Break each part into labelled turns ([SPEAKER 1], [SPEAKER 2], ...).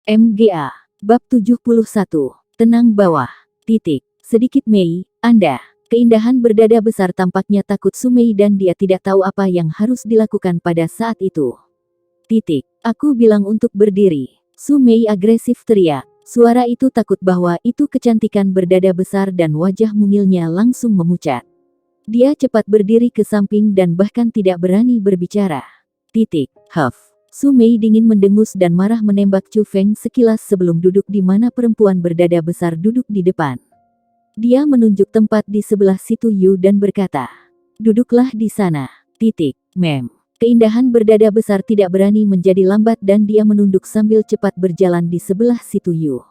[SPEAKER 1] MGA. Bab 71. Tenang bawah. Sedikit Mei, Anda. Keindahan berdada besar tampaknya takut Sumei dan dia tidak tahu apa yang harus dilakukan pada saat itu. Aku bilang untuk berdiri. Sumei agresif teriak. Suara itu takut bahwa itu kecantikan berdada besar dan wajah mungilnya langsung memucat. Dia cepat berdiri ke samping dan bahkan tidak berani berbicara. Huff. Sumei dingin mendengus dan marah menembak Chu Feng sekilas sebelum duduk di mana perempuan berdada besar duduk di depan. Dia menunjuk tempat di sebelah situ Yu dan berkata, "Duduklah di sana." Mem. Keindahan berdada besar tidak berani menjadi lambat dan dia menunduk sambil cepat berjalan di sebelah situ Yu.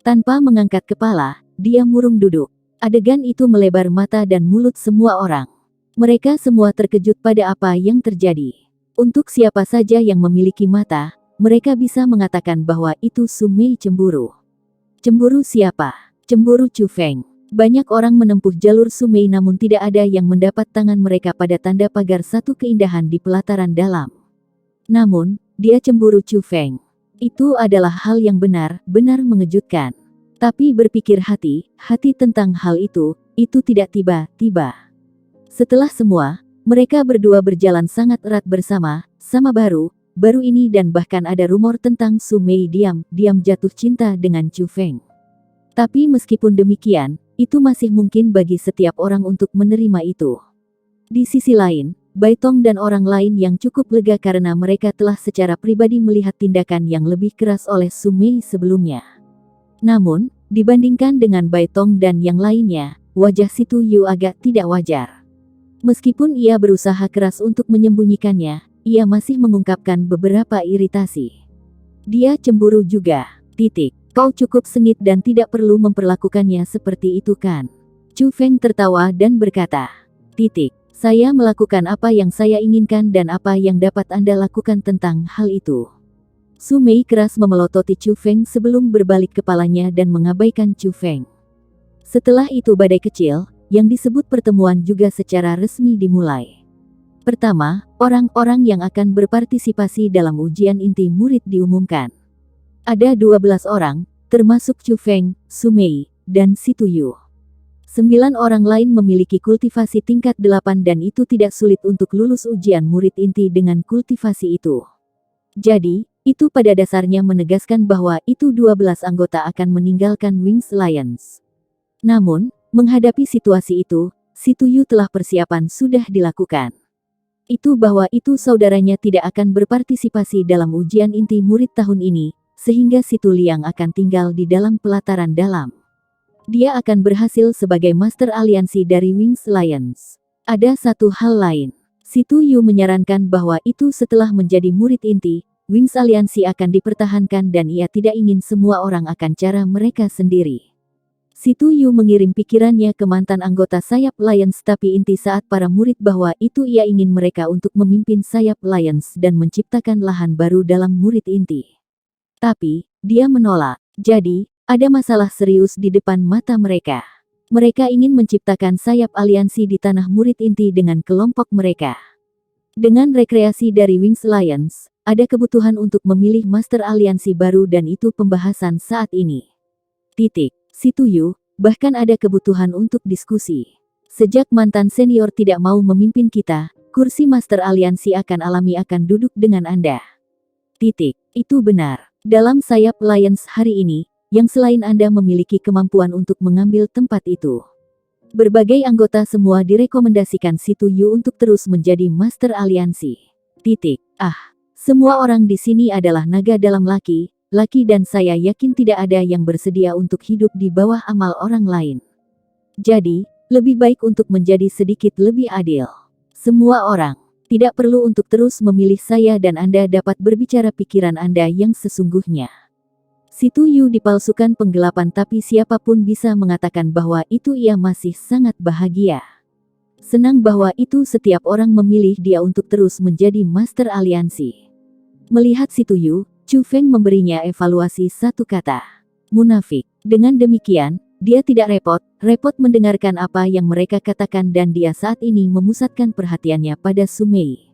[SPEAKER 1] Tanpa mengangkat kepala, dia murung duduk. Adegan itu melebar mata dan mulut semua orang. Mereka semua terkejut pada apa yang terjadi. Untuk siapa saja yang memiliki mata, mereka bisa mengatakan bahwa itu Sumei cemburu. Cemburu siapa? Cemburu Chu Feng. Banyak orang menempuh jalur Sumei namun tidak ada yang mendapat tangan mereka pada tanda pagar satu keindahan di pelataran dalam. Namun, dia cemburu Chu Feng. Itu adalah hal yang benar-benar mengejutkan. Tapi berpikir hati tentang hal itu tidak tiba-tiba. Setelah semua, mereka berdua berjalan sangat erat bersama, sama baru ini dan bahkan ada rumor tentang Sumei diam jatuh cinta dengan Chu Feng. Tapi meskipun demikian, itu masih mungkin bagi setiap orang untuk menerima itu. Di sisi lain, Bai Tong dan orang lain yang cukup lega karena mereka telah secara pribadi melihat tindakan yang lebih keras oleh Sumei sebelumnya. Namun, dibandingkan dengan Bai Tong dan yang lainnya, wajah situ Yu agak tidak wajar. Meskipun ia berusaha keras untuk menyembunyikannya, ia masih mengungkapkan beberapa iritasi. Dia cemburu juga. Kau cukup sengit dan tidak perlu memperlakukannya seperti itu kan? Chu Feng tertawa dan berkata, Saya melakukan apa yang saya inginkan dan apa yang dapat Anda lakukan tentang hal itu. Sumei keras memelototi Chu Feng sebelum berbalik kepalanya dan mengabaikan Chu Feng. Setelah itu badai kecil, yang disebut pertemuan juga secara resmi dimulai. Pertama, orang-orang yang akan berpartisipasi dalam ujian inti murid diumumkan. Ada 12 orang, termasuk Chu Feng, Sumei, dan Situ Yu. 9 orang lain memiliki kultivasi tingkat 8 dan itu tidak sulit untuk lulus ujian murid inti dengan kultivasi itu. Jadi, itu pada dasarnya menegaskan bahwa itu 12 anggota akan meninggalkan Wings Alliance. Namun, menghadapi situasi itu, Situ Yu telah persiapan sudah dilakukan. Itu bahwa itu saudaranya tidak akan berpartisipasi dalam ujian inti murid tahun ini, sehingga Situ Liang akan tinggal di dalam pelataran dalam. Dia akan berhasil sebagai Master Aliansi dari Wings Alliance. Ada satu hal lain. Situ Yu menyarankan bahwa itu setelah menjadi murid inti, Wings Alliansi akan dipertahankan dan ia tidak ingin semua orang akan cara mereka sendiri. Situ Yu mengirim pikirannya ke mantan anggota Sayap Alliance tapi inti saat para murid bahwa itu ia ingin mereka untuk memimpin Sayap Alliance dan menciptakan lahan baru dalam murid inti. Tapi, dia menolak. Jadi, ada masalah serius di depan mata mereka. Mereka ingin menciptakan Sayap Aliansi di tanah murid inti dengan kelompok mereka. Dengan rekreasi dari Wings Alliance, ada kebutuhan untuk memilih Master Aliansi baru dan itu pembahasan saat ini. Situ Yu, bahkan ada kebutuhan untuk diskusi. Sejak mantan senior tidak mau memimpin kita, kursi Master Aliansi akan duduk dengan Anda. Itu benar. Dalam Sayap Alliance hari ini, yang selain Anda memiliki kemampuan untuk mengambil tempat itu. Berbagai anggota semua direkomendasikan Situ Yu untuk terus menjadi Master Aliansi. Semua orang di sini adalah naga dalam laki dan saya yakin tidak ada yang bersedia untuk hidup di bawah amal orang lain. Jadi, lebih baik untuk menjadi sedikit lebih adil. Semua orang tidak perlu untuk terus memilih saya dan Anda dapat berbicara pikiran Anda yang sesungguhnya. Situ Yu dipalsukan penggelapan tapi siapapun bisa mengatakan bahwa itu ia masih sangat bahagia. Senang bahwa itu setiap orang memilih dia untuk terus menjadi Master Aliansi. Melihat Situ Yu, Chu Feng memberinya evaluasi satu kata. Munafik. Dengan demikian, dia tidak repot mendengarkan apa yang mereka katakan dan dia saat ini memusatkan perhatiannya pada Sumei.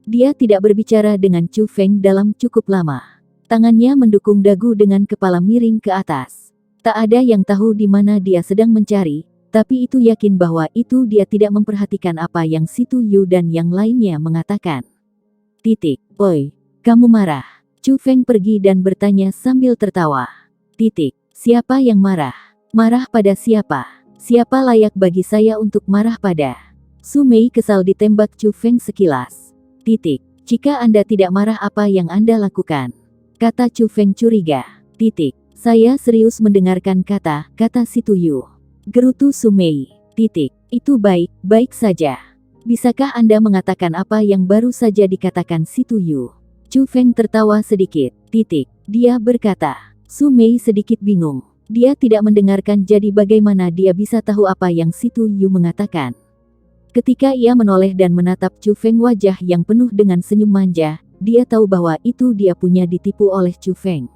[SPEAKER 1] Dia tidak berbicara dengan Chu Feng dalam cukup lama. Tangannya mendukung dagu dengan kepala miring ke atas. Tak ada yang tahu di mana dia sedang mencari, tapi itu yakin bahwa itu dia tidak memperhatikan apa yang Si Tu Yu dan yang lainnya mengatakan. Oi, kamu marah. Chu Feng pergi dan bertanya sambil tertawa. Siapa yang marah? Marah pada siapa? Siapa layak bagi saya untuk marah pada? Su Mei kesal ditembak Chu Feng sekilas. Jika Anda tidak marah apa yang Anda lakukan? Kata Chu Feng curiga. Saya serius mendengarkan kata Si Tu Yu. Gerutu Su Mei. Itu baik saja. Bisakah Anda mengatakan apa yang baru saja dikatakan Si Tu Yu? Chu Feng tertawa sedikit. Dia berkata. Su Mei sedikit bingung. Dia tidak mendengarkan jadi bagaimana dia bisa tahu apa yang Si Tu Yu mengatakan. Ketika ia menoleh dan menatap Chu Feng wajah yang penuh dengan senyum manja, dia tahu bahwa itu dia punya ditipu oleh Chu Feng.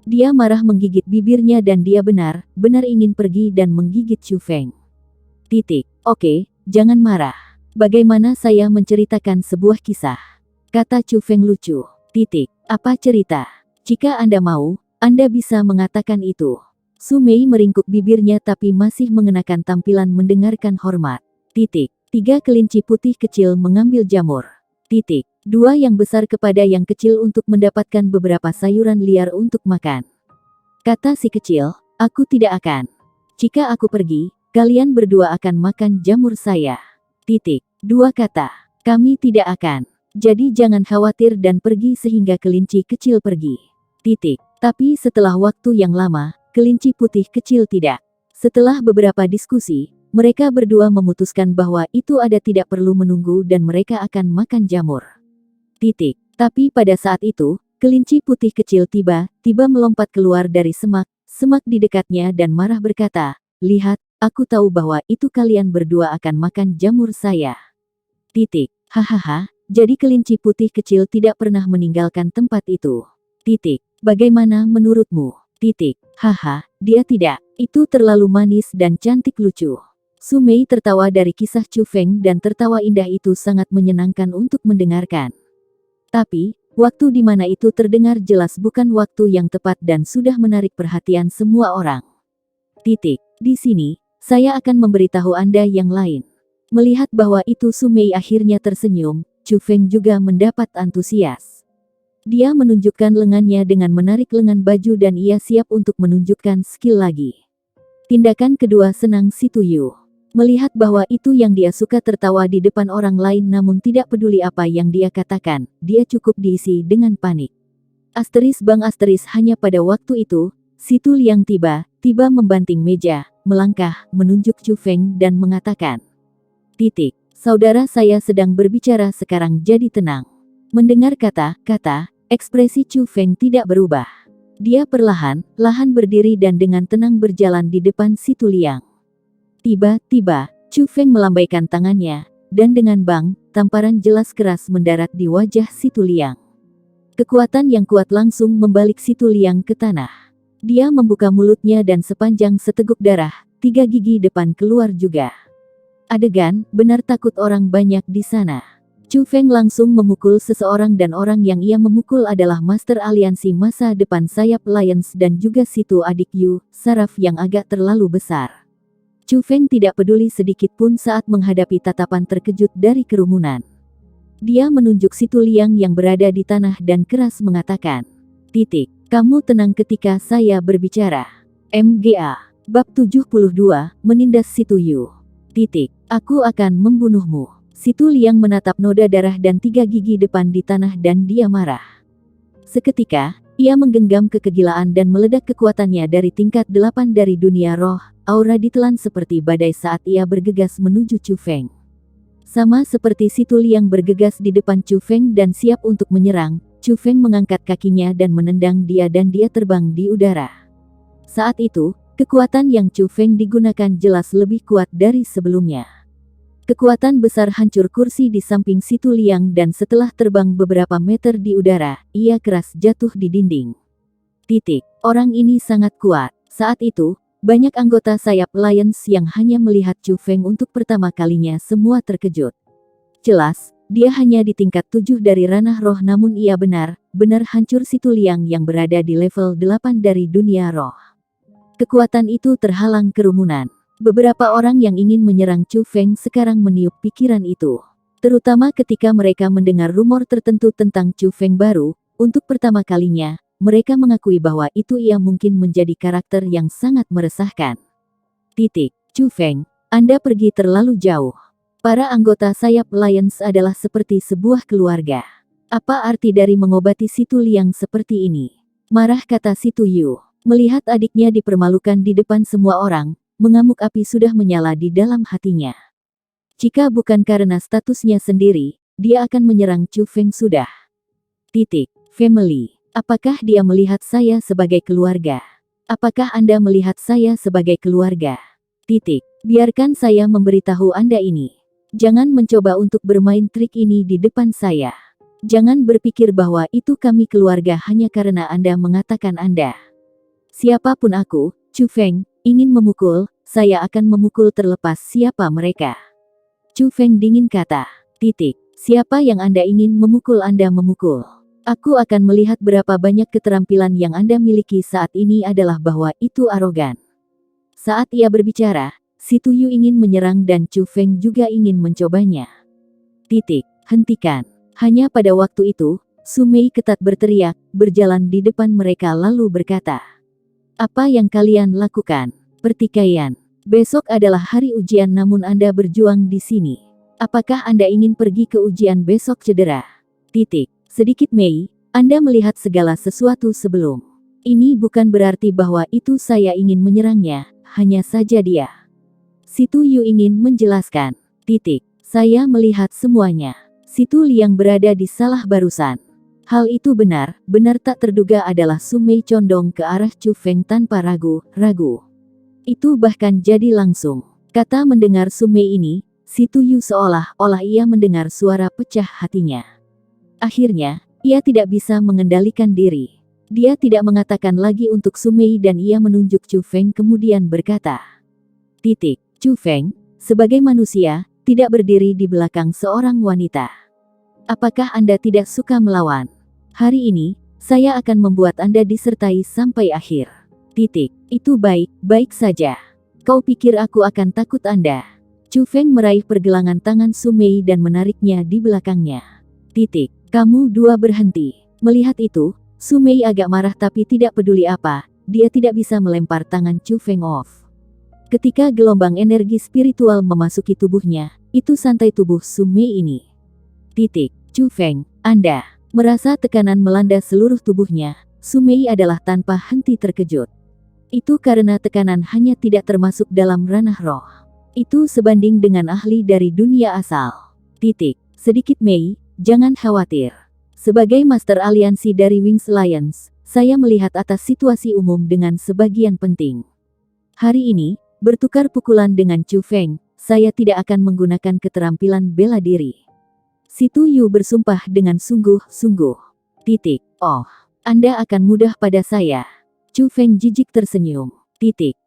[SPEAKER 1] Dia marah menggigit bibirnya dan dia benar-benar ingin pergi dan menggigit Chu Feng. Oke, jangan marah. Bagaimana saya menceritakan sebuah kisah? Kata Chu Feng lucu. Apa cerita? Jika Anda mau, Anda bisa mengatakan itu. Su Mei meringkuk bibirnya tapi masih mengenakan tampilan mendengarkan hormat. 3 kelinci putih kecil mengambil jamur. 2 yang besar kepada yang kecil untuk mendapatkan beberapa sayuran liar untuk makan. Kata si kecil, aku tidak akan. Jika aku pergi, kalian berdua akan makan jamur saya. 2 kata, kami tidak akan. Jadi jangan khawatir dan pergi sehingga kelinci kecil pergi. Tapi setelah waktu yang lama, kelinci putih kecil tidak. Setelah beberapa diskusi, mereka berdua memutuskan bahwa itu ada tidak perlu menunggu dan mereka akan makan jamur. Tapi pada saat itu, kelinci putih kecil tiba-tiba melompat keluar dari semak di dekatnya dan marah berkata, lihat, aku tahu bahwa itu kalian berdua akan makan jamur saya. Hahaha, jadi kelinci putih kecil tidak pernah meninggalkan tempat itu. Bagaimana menurutmu? Haha, dia tidak. Itu terlalu manis dan cantik lucu. Su Mei tertawa dari kisah Chu Feng dan tertawa indah itu sangat menyenangkan untuk mendengarkan. Tapi, waktu di mana itu terdengar jelas bukan waktu yang tepat dan sudah menarik perhatian semua orang. Di sini, saya akan memberitahu Anda yang lain. Melihat bahwa itu Su Mei akhirnya tersenyum, Chu Feng juga mendapat antusias. Dia menunjukkan lengannya dengan menarik lengan baju dan ia siap untuk menunjukkan skill lagi. Tindakan kedua senang Si Tu Yu. Melihat bahwa itu yang dia suka tertawa di depan orang lain namun tidak peduli apa yang dia katakan, dia cukup diisi dengan panik. Hanya pada waktu itu, Si Tu Liang tiba-tiba membanting meja, melangkah, menunjuk Chu Feng dan mengatakan. Saudara saya sedang berbicara sekarang jadi tenang. Mendengar kata-kata, ekspresi Chu Feng tidak berubah. Dia perlahan-lahan berdiri dan dengan tenang berjalan di depan Si Tu Liang. Tiba-tiba, Chu Feng melambaikan tangannya, dan dengan tamparan jelas keras mendarat di wajah Si Tu Liang. Kekuatan yang kuat langsung membalik Si Tu Liang ke tanah. Dia membuka mulutnya dan sepanjang seteguk darah, 3 gigi depan keluar juga. Adegan, benar takut orang banyak di sana. Chu Feng langsung memukul seseorang dan orang yang ia memukul adalah Master Aliansi Masa Depan Sayap Lions dan juga situ adik Yu, saraf yang agak terlalu besar. Chu Feng tidak peduli sedikit pun saat menghadapi tatapan terkejut dari kerumunan. Dia menunjuk Si Tu Liang yang berada di tanah dan keras mengatakan, kamu tenang ketika saya berbicara. MGA. Bab 72, menindas Si Tu Yu. Aku akan membunuhmu. Si Tu Liang menatap noda darah dan 3 gigi depan di tanah dan dia marah. Seketika, ia menggenggam kegilaan dan meledak kekuatannya dari tingkat 8 dari dunia roh, aura ditelan seperti badai saat ia bergegas menuju Chu Feng. Sama seperti Si Tu Liang bergegas di depan Chu Feng dan siap untuk menyerang, Chu Feng mengangkat kakinya dan menendang dia dan dia terbang di udara. Saat itu, kekuatan yang Chu Feng digunakan jelas lebih kuat dari sebelumnya. Kekuatan besar hancur kursi di samping Si Tu Liang dan setelah terbang beberapa meter di udara, ia keras jatuh di dinding. Orang ini sangat kuat. Saat itu, banyak anggota sayap Lions yang hanya melihat Chu Feng untuk pertama kalinya semua terkejut. Jelas, Dia hanya di tingkat 7 dari ranah roh, namun ia benar-benar hancur. Situ Liang yang berada di level 8 dari dunia roh. Kekuatan itu terhalang kerumunan. Beberapa orang yang ingin menyerang Chu Feng sekarang meniup pikiran itu. Terutama ketika mereka mendengar rumor tertentu tentang Chu Feng baru. Untuk pertama kalinya, mereka mengakui bahwa itu ia mungkin menjadi karakter yang sangat meresahkan. Chu Feng, Anda pergi terlalu jauh. Para anggota sayap Alliance adalah seperti sebuah keluarga. Apa arti dari mengobati Situ Liang seperti ini? Marah, kata Situ Yu. Melihat adiknya dipermalukan di depan semua orang, mengamuk api sudah menyala di dalam hatinya. Jika bukan karena statusnya sendiri, dia akan menyerang Chu Feng sudah. Family. Apakah dia melihat saya sebagai keluarga? Apakah Anda melihat saya sebagai keluarga? Biarkan saya memberitahu Anda ini. Jangan mencoba untuk bermain trik ini di depan saya. Jangan berpikir bahwa itu kami keluarga hanya karena Anda mengatakan Anda. Siapapun aku, Chu Feng, ingin memukul, saya akan memukul terlepas siapa mereka. Chu Feng dingin kata. Siapa yang Anda ingin memukul, Anda memukul. Aku akan melihat berapa banyak keterampilan yang Anda miliki saat ini adalah bahwa itu arogan. Saat ia berbicara, Situ Yu ingin menyerang dan Chu Feng juga ingin mencobanya. Hentikan. Hanya pada waktu itu, Su Mei ketat berteriak, berjalan di depan mereka lalu berkata. Apa yang kalian lakukan? Pertikaian. Besok adalah hari ujian namun Anda berjuang di sini. Apakah Anda ingin pergi ke ujian besok cedera? Sedikit Mei, Anda melihat segala sesuatu sebelum. Ini bukan berarti bahwa itu saya ingin menyerangnya, hanya saja dia. Situ Yu ingin menjelaskan. Saya melihat semuanya. Situ Liang berada di salah barusan. Hal itu benar tak terduga adalah Su Mei condong ke arah Chu Feng tanpa ragu-ragu. Itu bahkan jadi langsung. Kata mendengar Su Mei ini, Situ Yu seolah-olah ia mendengar suara pecah hatinya. Akhirnya, ia tidak bisa mengendalikan diri. Dia tidak mengatakan lagi untuk Su Mei dan ia menunjuk Chu Feng kemudian berkata. Chu Feng, sebagai manusia, tidak berdiri di belakang seorang wanita. Apakah Anda tidak suka melawan? Hari ini, saya akan membuat Anda disertai sampai akhir. Itu baik saja. Kau pikir aku akan takut Anda? Chu Feng meraih pergelangan tangan Su Mei dan menariknya di belakangnya. Kamu dua berhenti. Melihat itu, Su Mei agak marah tapi tidak peduli apa, dia tidak bisa melempar tangan Chu Feng off. Ketika gelombang energi spiritual memasuki tubuhnya, itu santai tubuh Su Mei ini. Chu Feng, Anda. Merasa tekanan melanda seluruh tubuhnya, Su Mei adalah tanpa henti terkejut. Itu karena tekanan hanya tidak termasuk dalam ranah roh. Itu sebanding dengan ahli dari dunia asal. Sedikit Mei, jangan khawatir. Sebagai Master Aliansi dari Wings Alliance, saya melihat atas situasi umum dengan sebagian penting. Hari ini, bertukar pukulan dengan Chu Feng, saya tidak akan menggunakan keterampilan bela diri. Situ Yu bersumpah dengan sungguh-sungguh. Oh, Anda akan mudah pada saya. Chu Feng jijik tersenyum.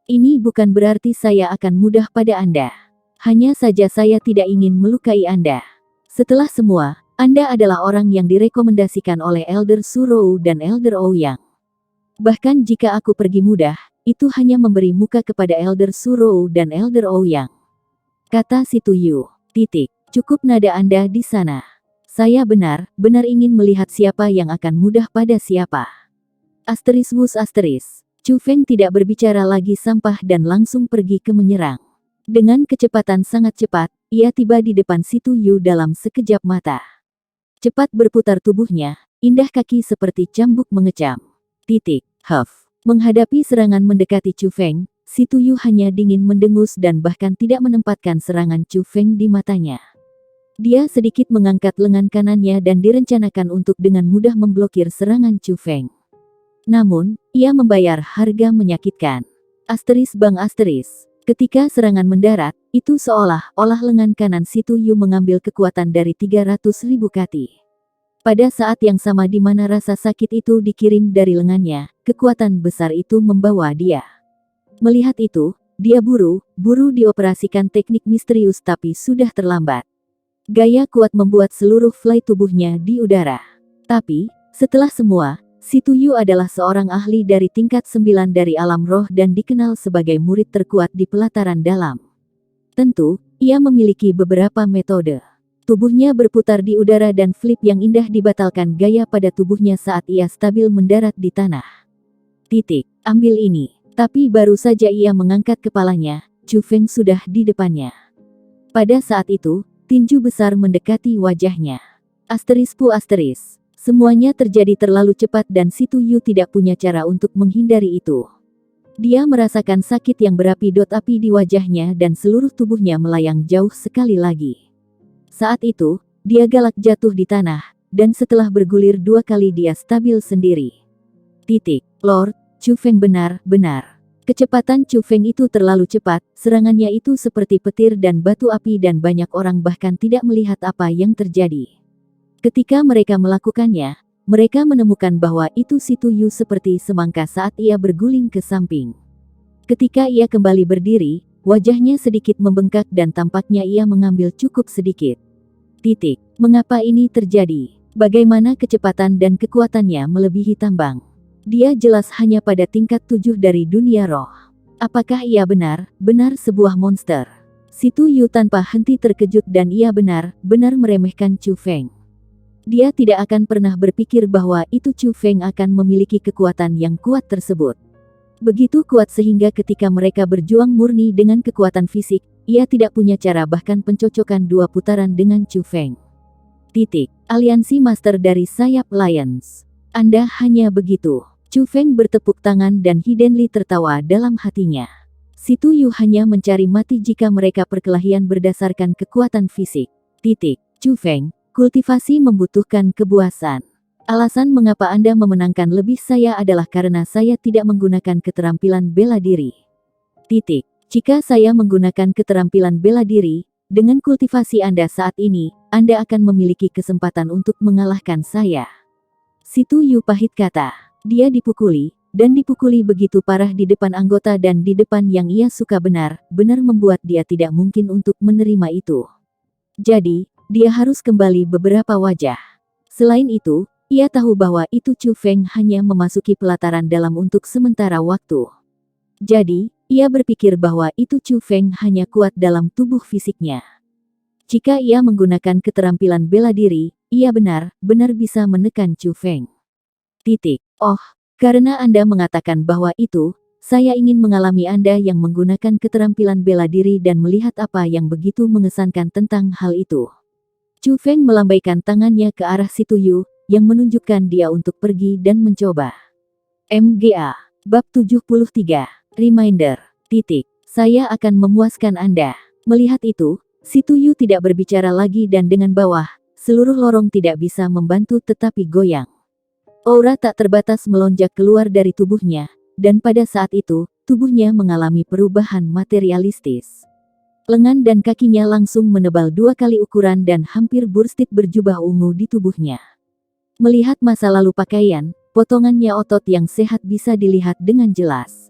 [SPEAKER 1] Ini bukan berarti saya akan mudah pada Anda. Hanya saja saya tidak ingin melukai Anda. Setelah semua, Anda adalah orang yang direkomendasikan oleh Elder Surou dan Elder Ouyang. Bahkan jika aku pergi mudah, itu hanya memberi muka kepada Elder Surou dan Elder Ouyang. Kata Situ Yu. Cukup nada Anda di sana. Saya benar-benar ingin melihat siapa yang akan mudah pada siapa. Chu Feng tidak berbicara lagi sampah dan langsung pergi ke menyerang. Dengan kecepatan sangat cepat, ia tiba di depan Situ Yu dalam sekejap mata. Cepat berputar tubuhnya, indah kaki seperti cambuk mengecam. Menghadapi serangan mendekati Chu Feng, Situ Yu hanya dingin mendengus dan bahkan tidak menempatkan serangan Chu Feng di matanya. Dia sedikit mengangkat lengan kanannya dan direncanakan untuk dengan mudah memblokir serangan Chu Feng. Namun, ia membayar harga menyakitkan. Ketika serangan mendarat, itu seolah-olah lengan kanan Situ Yu mengambil kekuatan dari 300.000 kati. Pada saat yang sama di mana rasa sakit itu dikirim dari lengannya, kekuatan besar itu membawa dia. Melihat itu, dia buru-buru dioperasikan teknik misterius tapi sudah terlambat. Gaya kuat membuat seluruh fly tubuhnya di udara. Tapi, setelah semua, Si Tuyu adalah seorang ahli dari tingkat 9 dari alam roh dan dikenal sebagai murid terkuat di pelataran dalam. Tentu, ia memiliki beberapa metode. Tubuhnya berputar di udara dan flip yang indah dibatalkan gaya pada tubuhnya saat ia stabil mendarat di tanah. Ambil ini. Tapi baru saja ia mengangkat kepalanya, Chu Feng sudah di depannya. Pada saat itu, tinju besar mendekati wajahnya. Asteris. Semuanya terjadi terlalu cepat dan Si Tuyu tidak punya cara untuk menghindari itu. Dia merasakan sakit yang berapi api di wajahnya dan seluruh tubuhnya melayang jauh sekali lagi. Saat itu, dia galak jatuh di tanah, dan setelah bergulir 2 kali dia stabil sendiri. Lord, Chu Feng benar-benar. Kecepatan Chu Feng itu terlalu cepat, serangannya itu seperti petir dan batu api dan banyak orang bahkan tidak melihat apa yang terjadi. Ketika mereka melakukannya, mereka menemukan bahwa itu Si Tuyu seperti semangka saat ia berguling ke samping. Ketika ia kembali berdiri, wajahnya sedikit membengkak dan tampaknya ia mengambil cukup sedikit. Mengapa ini terjadi? Bagaimana kecepatan dan kekuatannya melebihi tambang? Dia jelas hanya pada tingkat 7 dari dunia roh. Apakah ia benar-benar sebuah monster? Si Tuyu tanpa henti terkejut dan ia benar-benar meremehkan Chu Feng. Dia tidak akan pernah berpikir bahwa itu Chu Feng akan memiliki kekuatan yang kuat tersebut. Begitu kuat sehingga ketika mereka berjuang murni dengan kekuatan fisik, ia tidak punya cara bahkan pencocokan 2 putaran dengan Chu Feng. Aliansi Master dari sayap Lions. Anda hanya begitu. Chu Feng bertepuk tangan dan Hidden Li tertawa dalam hatinya. Si Tuyu hanya mencari mati jika mereka perkelahian berdasarkan kekuatan fisik. Chu Feng, kultivasi membutuhkan kebuasan. Alasan mengapa Anda memenangkan lebih saya adalah karena saya tidak menggunakan keterampilan bela diri. Jika saya menggunakan keterampilan bela diri, dengan kultivasi Anda saat ini, Anda akan memiliki kesempatan untuk mengalahkan saya. Si Tuyu pahit kata. Dia dipukuli, dan dipukuli begitu parah di depan anggota dan di depan yang ia suka benar-benar membuat dia tidak mungkin untuk menerima itu. Jadi, dia harus kembali beberapa wajah. Selain itu, ia tahu bahwa itu Chu Feng hanya memasuki pelataran dalam untuk sementara waktu. Jadi, ia berpikir bahwa itu Chu Feng hanya kuat dalam tubuh fisiknya. Jika ia menggunakan keterampilan bela diri, ia benar-benar bisa menekan Chu Feng. Oh, karena Anda mengatakan bahwa itu, saya ingin mengalami Anda yang menggunakan keterampilan bela diri dan melihat apa yang begitu mengesankan tentang hal itu. Chu Feng melambaikan tangannya ke arah Si Tuyu, yang menunjukkan dia untuk pergi dan mencoba. MGA. Bab 73. Reminder. Saya akan memuaskan Anda. Melihat itu, Si Tuyu tidak berbicara lagi dan dengan bawah, seluruh lorong tidak bisa membantu tetapi goyang. Aura tak terbatas melonjak keluar dari tubuhnya, dan pada saat itu, tubuhnya mengalami perubahan materialistis. Lengan dan kakinya langsung menebal 2 kali ukuran dan hampir burstit berjubah ungu di tubuhnya. Melihat masa lalu pakaian, potongannya otot yang sehat bisa dilihat dengan jelas.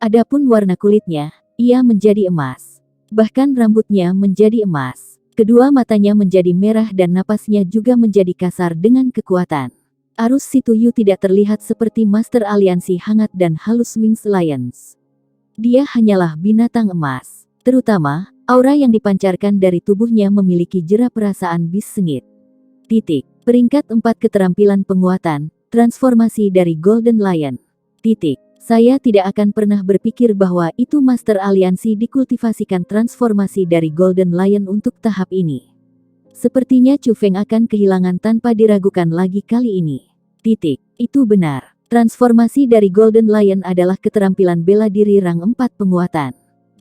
[SPEAKER 1] Adapun warna kulitnya, ia menjadi emas. Bahkan rambutnya menjadi emas. Kedua matanya menjadi merah dan napasnya juga menjadi kasar dengan kekuatan. Arus Si Tuyu tidak terlihat seperti Master Aliansi Hangat dan halus Wings Lions. Dia hanyalah binatang emas. Terutama, aura yang dipancarkan dari tubuhnya memiliki jera perasaan bis sengit. Peringkat 4 keterampilan penguatan, transformasi dari Golden Lion. Saya tidak akan pernah berpikir bahwa itu Master Aliansi dikultivasikan transformasi dari Golden Lion untuk tahap ini. Sepertinya Chu Feng akan kehilangan tanpa diragukan lagi kali ini. Itu benar. Transformasi dari Golden Lion adalah keterampilan bela diri rang 4 penguatan.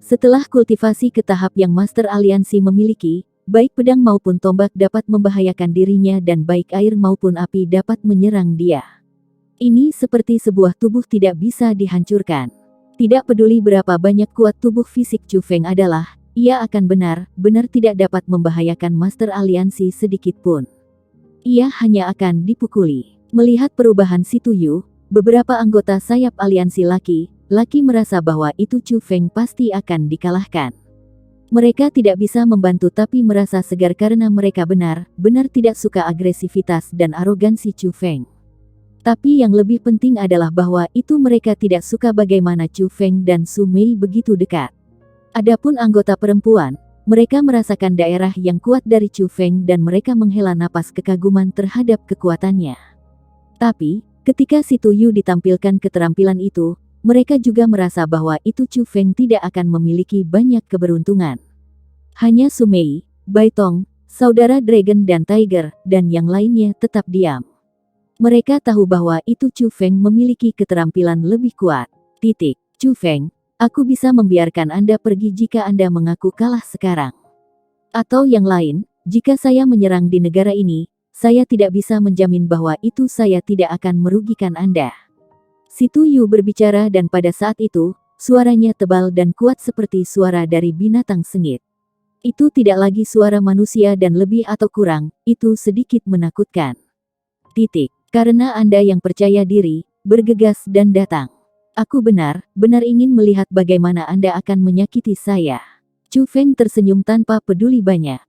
[SPEAKER 1] Setelah kultivasi ke tahap yang Master Aliansi memiliki, baik pedang maupun tombak dapat membahayakan dirinya dan baik air maupun api dapat menyerang dia. Ini seperti sebuah tubuh tidak bisa dihancurkan. Tidak peduli berapa banyak kuat tubuh fisik Chu Feng adalah, ia akan benar-benar tidak dapat membahayakan Master Aliansi sedikit pun. Ia hanya akan dipukuli. Melihat perubahan Si Tuyu, beberapa anggota sayap aliansi laki merasa bahwa itu Chu Feng pasti akan dikalahkan. Mereka tidak bisa membantu tapi merasa segar karena mereka benar-benar tidak suka agresivitas dan arogansi Chu Feng. Tapi yang lebih penting adalah bahwa itu mereka tidak suka bagaimana Chu Feng dan Su Mei begitu dekat. Adapun anggota perempuan, mereka merasakan daerah yang kuat dari Chu Feng dan mereka menghela napas kekaguman terhadap kekuatannya. Tapi, ketika si Tuyu ditampilkan keterampilan itu, mereka juga merasa bahwa itu Chu Feng tidak akan memiliki banyak keberuntungan. Hanya Su Mei, Bai Tong, saudara Dragon dan Tiger, dan yang lainnya tetap diam. Mereka tahu bahwa itu Chu Feng memiliki keterampilan lebih kuat. Chu Feng, aku bisa membiarkan Anda pergi jika Anda mengaku kalah sekarang. Atau yang lain, jika saya menyerang di negara ini, saya tidak bisa menjamin bahwa itu saya tidak akan merugikan Anda. Si Tuyu berbicara dan pada saat itu, suaranya tebal dan kuat seperti suara dari binatang sengit. Itu tidak lagi suara manusia dan lebih atau kurang, itu sedikit menakutkan. Karena Anda yang percaya diri, bergegas dan datang. Aku benar-benar ingin melihat bagaimana Anda akan menyakiti saya. Chu Feng tersenyum tanpa peduli banyak.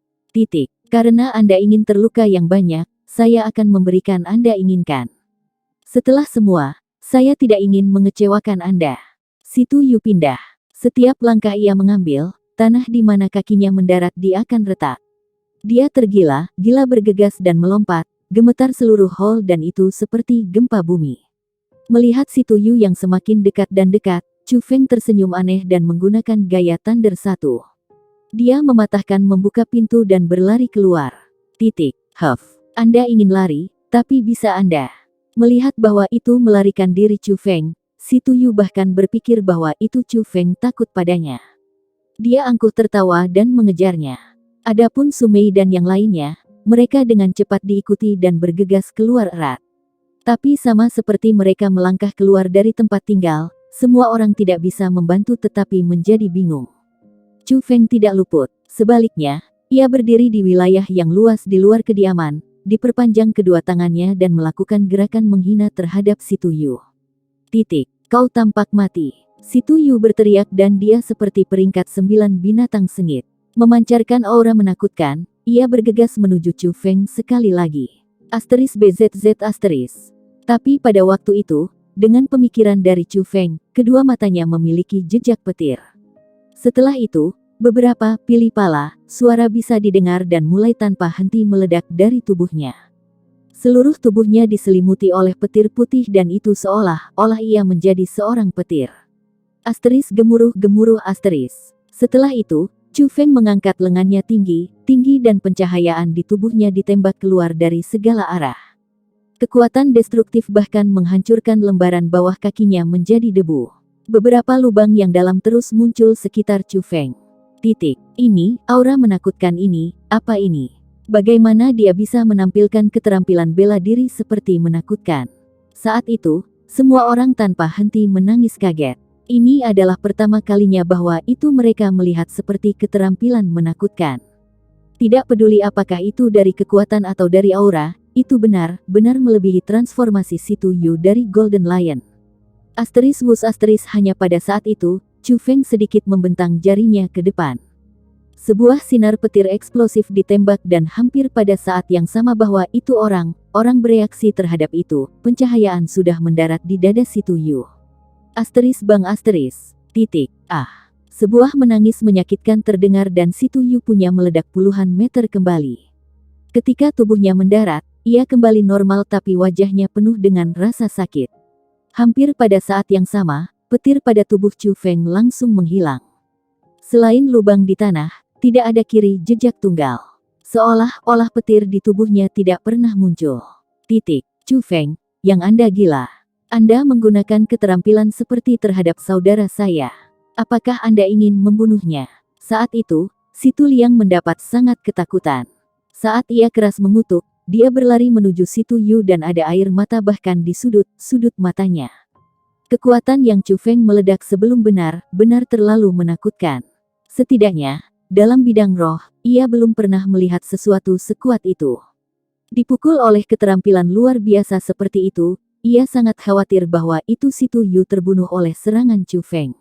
[SPEAKER 1] Karena Anda ingin terluka yang banyak, saya akan memberikan Anda inginkan. Setelah semua, saya tidak ingin mengecewakan Anda. Si Tuyu pindah. Setiap langkah ia mengambil, tanah di mana kakinya mendarat dia akan retak. Dia tergila-gila bergegas dan melompat, gemetar seluruh hall dan itu seperti gempa bumi. Melihat si Tuyu yang semakin dekat dan dekat, Chu Feng tersenyum aneh dan menggunakan gaya Thunder 1. Dia mematahkan membuka pintu dan berlari keluar. Anda ingin lari, tapi bisa Anda. Melihat bahwa itu melarikan diri Chu Feng, si Tuyu bahkan berpikir bahwa itu Chu Feng takut padanya. Dia angkuh tertawa dan mengejarnya. Adapun Su Mei dan yang lainnya, mereka dengan cepat diikuti dan bergegas keluar erat. Tapi sama seperti mereka melangkah keluar dari tempat tinggal, semua orang tidak bisa membantu tetapi menjadi bingung. Chu Feng tidak luput. Sebaliknya, ia berdiri di wilayah yang luas di luar kediaman, diperpanjang kedua tangannya dan melakukan gerakan menghina terhadap si Tuyu. Kau tampak mati. Si Tuyu berteriak dan dia seperti peringkat 9 binatang sengit. Memancarkan aura menakutkan, ia bergegas menuju Chu Feng sekali lagi. *BZZ*. Tapi pada waktu itu, dengan pemikiran dari Chu Feng, kedua matanya memiliki jejak petir. Setelah itu, beberapa pilih pala, suara bisa didengar dan mulai tanpa henti meledak dari tubuhnya. Seluruh tubuhnya diselimuti oleh petir putih dan itu seolah-olah ia menjadi seorang petir. *gemuruh-gemuruh*. Setelah itu, Chu Feng mengangkat lengannya tinggi dan pencahayaan di tubuhnya ditembak keluar dari segala arah. Kekuatan destruktif bahkan menghancurkan lembaran bawah kakinya menjadi debu. Beberapa lubang yang dalam terus muncul sekitar Chu Feng. Ini, aura menakutkan ini, apa ini? Bagaimana dia bisa menampilkan keterampilan bela diri seperti menakutkan? Saat itu, semua orang tanpa henti menangis kaget. Ini adalah pertama kalinya bahwa itu mereka melihat seperti keterampilan menakutkan. Tidak peduli apakah itu dari kekuatan atau dari aura, itu benar-benar melebihi transformasi si Tuyu dari Golden Lion. Hanya pada saat itu, Chu Feng sedikit membentang jarinya ke depan. Sebuah sinar petir eksplosif ditembak dan hampir pada saat yang sama bahwa itu orang bereaksi terhadap itu, pencahayaan sudah mendarat di dada si Tuyu. Sebuah menangis menyakitkan terdengar dan si Tuyu punya meledak puluhan meter kembali. Ketika tubuhnya mendarat, ia kembali normal tapi wajahnya penuh dengan rasa sakit. Hampir pada saat yang sama, petir pada tubuh Chu Feng langsung menghilang. Selain lubang di tanah, tidak ada kiri jejak tunggal. Seolah-olah petir di tubuhnya tidak pernah muncul. Chu Feng, yang Anda gila. Anda menggunakan keterampilan seperti terhadap saudara saya. Apakah Anda ingin membunuhnya? Saat itu, si Tu Liang mendapat sangat ketakutan. Saat ia keras mengutuk, dia berlari menuju si Tuyu dan ada air mata bahkan di sudut matanya. Kekuatan yang Chu Feng meledak sebelum benar-benar terlalu menakutkan. Setidaknya, dalam bidang roh, ia belum pernah melihat sesuatu sekuat itu. Dipukul oleh keterampilan luar biasa seperti itu, ia sangat khawatir bahwa itu si Tuyu terbunuh oleh serangan Chu Feng.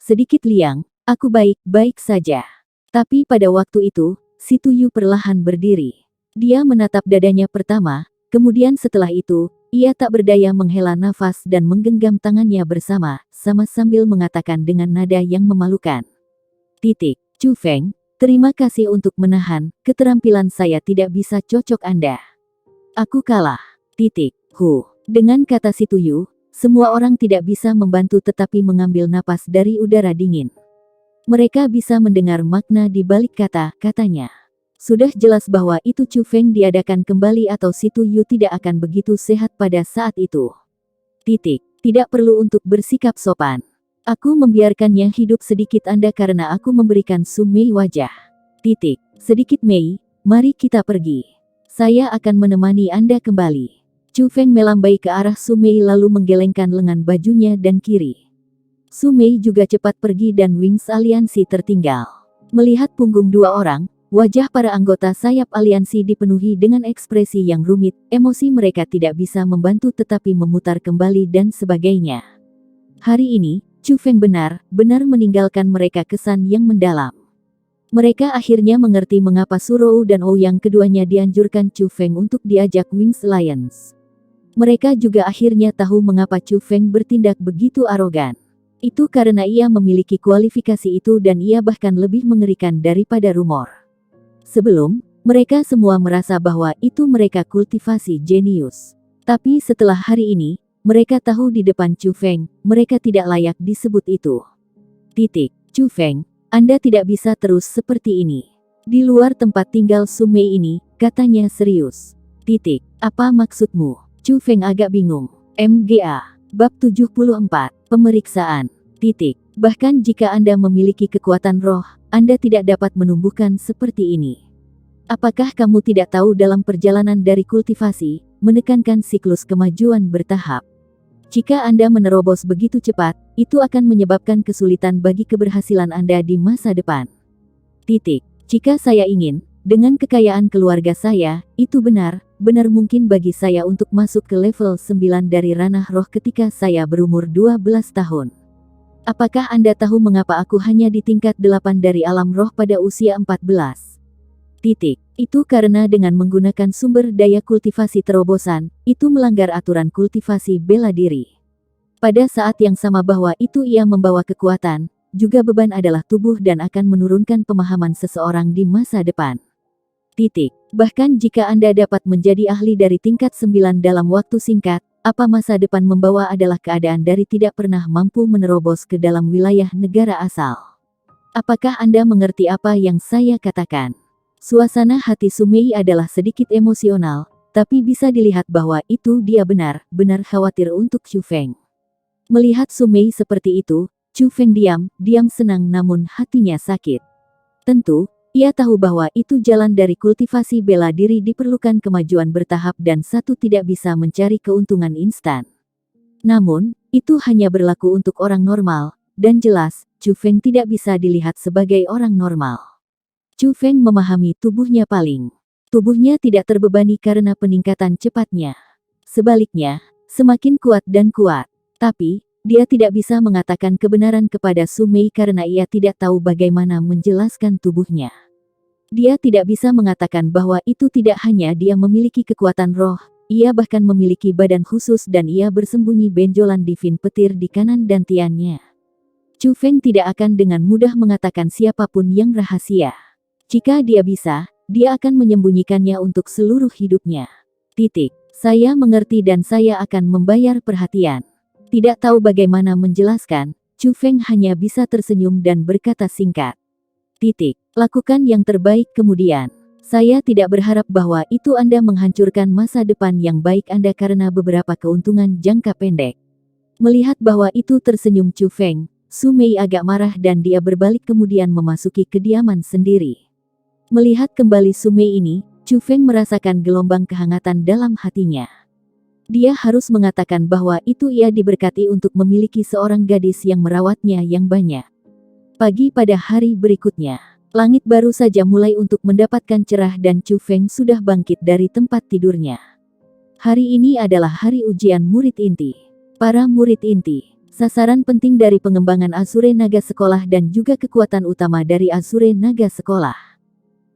[SPEAKER 1] Sedikit liang, Aku baik-baik saja. Tapi pada waktu itu, si Tuyu perlahan berdiri. Dia menatap dadanya pertama, kemudian setelah itu, ia tak berdaya menghela nafas dan menggenggam tangannya bersama-sama sambil mengatakan dengan nada yang memalukan. Chu Feng, terima kasih untuk menahan, keterampilan saya tidak bisa cocok Anda. Aku kalah. Dengan kata si Tuyu, semua orang tidak bisa membantu tetapi mengambil napas dari udara dingin. Mereka bisa mendengar makna di balik kata-katanya. Sudah jelas bahwa itu Chu Feng diadakan kembali atau si Tuyu tidak akan begitu sehat pada saat itu. Tidak perlu untuk bersikap sopan. Aku membiarkannya hidup sedikit Anda karena aku memberikan Su Mei wajah. Sedikit Mei, mari kita pergi. Saya akan menemani Anda kembali. Chu Feng melambai ke arah Su Mei lalu menggelengkan lengan bajunya dan kiri. Su Mei juga cepat pergi dan Wings Aliansi tertinggal. Melihat punggung dua orang, wajah para anggota sayap aliansi dipenuhi dengan ekspresi yang rumit, emosi mereka tidak bisa membantu tetapi memutar kembali dan sebagainya. Hari ini, Chu Feng benar-benar meninggalkan mereka kesan yang mendalam. Mereka akhirnya mengerti mengapa Surou dan Ouyang keduanya dianjurkan Chu Feng untuk diajak Wings Alliance. Mereka juga akhirnya tahu mengapa Chu Feng bertindak begitu arogan. Itu karena ia memiliki kualifikasi itu dan ia bahkan lebih mengerikan daripada rumor. Sebelum, mereka semua merasa bahwa itu mereka kultivasi jenius. Tapi setelah hari ini, mereka tahu di depan Chu Feng, mereka tidak layak disebut itu. Chu Feng, Anda tidak bisa terus seperti ini. Di luar tempat tinggal Su Mei ini, katanya serius. Apa maksudmu? Chu Feng agak bingung. MGA. Bab 74. Pemeriksaan. Bahkan jika Anda memiliki kekuatan roh, Anda tidak dapat menumbuhkan seperti ini. Apakah kamu tidak tahu dalam perjalanan dari kultivasi, menekankan siklus kemajuan bertahap? Jika Anda menerobos begitu cepat, itu akan menyebabkan kesulitan bagi keberhasilan Anda di masa depan. Jika saya ingin, dengan kekayaan keluarga saya, itu benar mungkin bagi saya untuk masuk ke level 9 dari ranah roh ketika saya berumur 12 tahun. Apakah Anda tahu mengapa aku hanya di tingkat 8 dari alam roh pada usia 14? Itu karena dengan menggunakan sumber daya kultivasi terobosan, itu melanggar aturan kultivasi bela diri. Pada saat yang sama bahwa itu ia membawa kekuatan, juga beban adalah tubuh dan akan menurunkan pemahaman seseorang di masa depan. Bahkan jika Anda dapat menjadi ahli dari tingkat 9 dalam waktu singkat, apa masa depan membawa adalah keadaan dari tidak pernah mampu menerobos ke dalam wilayah negara asal. Apakah Anda mengerti apa yang saya katakan? Suasana hati Su Mei adalah sedikit emosional, tapi bisa dilihat bahwa itu dia benar-benar khawatir untuk Chu Feng. Melihat Su Mei seperti itu, Chu Feng diam senang namun hatinya sakit. Tentu, ia tahu bahwa itu jalan dari kultivasi bela diri diperlukan kemajuan bertahap dan satu tidak bisa mencari keuntungan instan. Namun, itu hanya berlaku untuk orang normal, dan jelas, Chu Feng tidak bisa dilihat sebagai orang normal. Chu Feng memahami tubuhnya tidak terbebani karena peningkatan cepatnya. Sebaliknya, semakin kuat dan kuat. Tapi, dia tidak bisa mengatakan kebenaran kepada Su Mei karena ia tidak tahu bagaimana menjelaskan tubuhnya. Dia tidak bisa mengatakan bahwa itu tidak hanya dia memiliki kekuatan roh, ia bahkan memiliki badan khusus dan ia bersembunyi benjolan divin petir di kanan dantiannya. Chu Feng tidak akan dengan mudah mengatakan siapapun yang rahasia. Jika dia bisa, dia akan menyembunyikannya untuk seluruh hidupnya. Saya mengerti dan saya akan membayar perhatian. Tidak tahu bagaimana menjelaskan, Chu Feng hanya bisa tersenyum dan berkata singkat. Lakukan yang terbaik kemudian. Saya tidak berharap bahwa itu Anda menghancurkan masa depan yang baik Anda karena beberapa keuntungan jangka pendek. Melihat bahwa itu tersenyum Chu Feng, Su Mei agak marah dan dia berbalik kemudian memasuki kediaman sendiri. Melihat kembali Su Mei ini, Chu Feng merasakan gelombang kehangatan dalam hatinya. Dia harus mengatakan bahwa itu ia diberkati untuk memiliki seorang gadis yang merawatnya yang banyak. Pagi pada hari berikutnya, langit baru saja mulai untuk mendapatkan cerah dan Chu Feng sudah bangkit dari tempat tidurnya. Hari ini adalah hari ujian murid inti. Para murid inti, sasaran penting dari pengembangan Azure Naga Sekolah dan juga kekuatan utama dari Azure Naga Sekolah.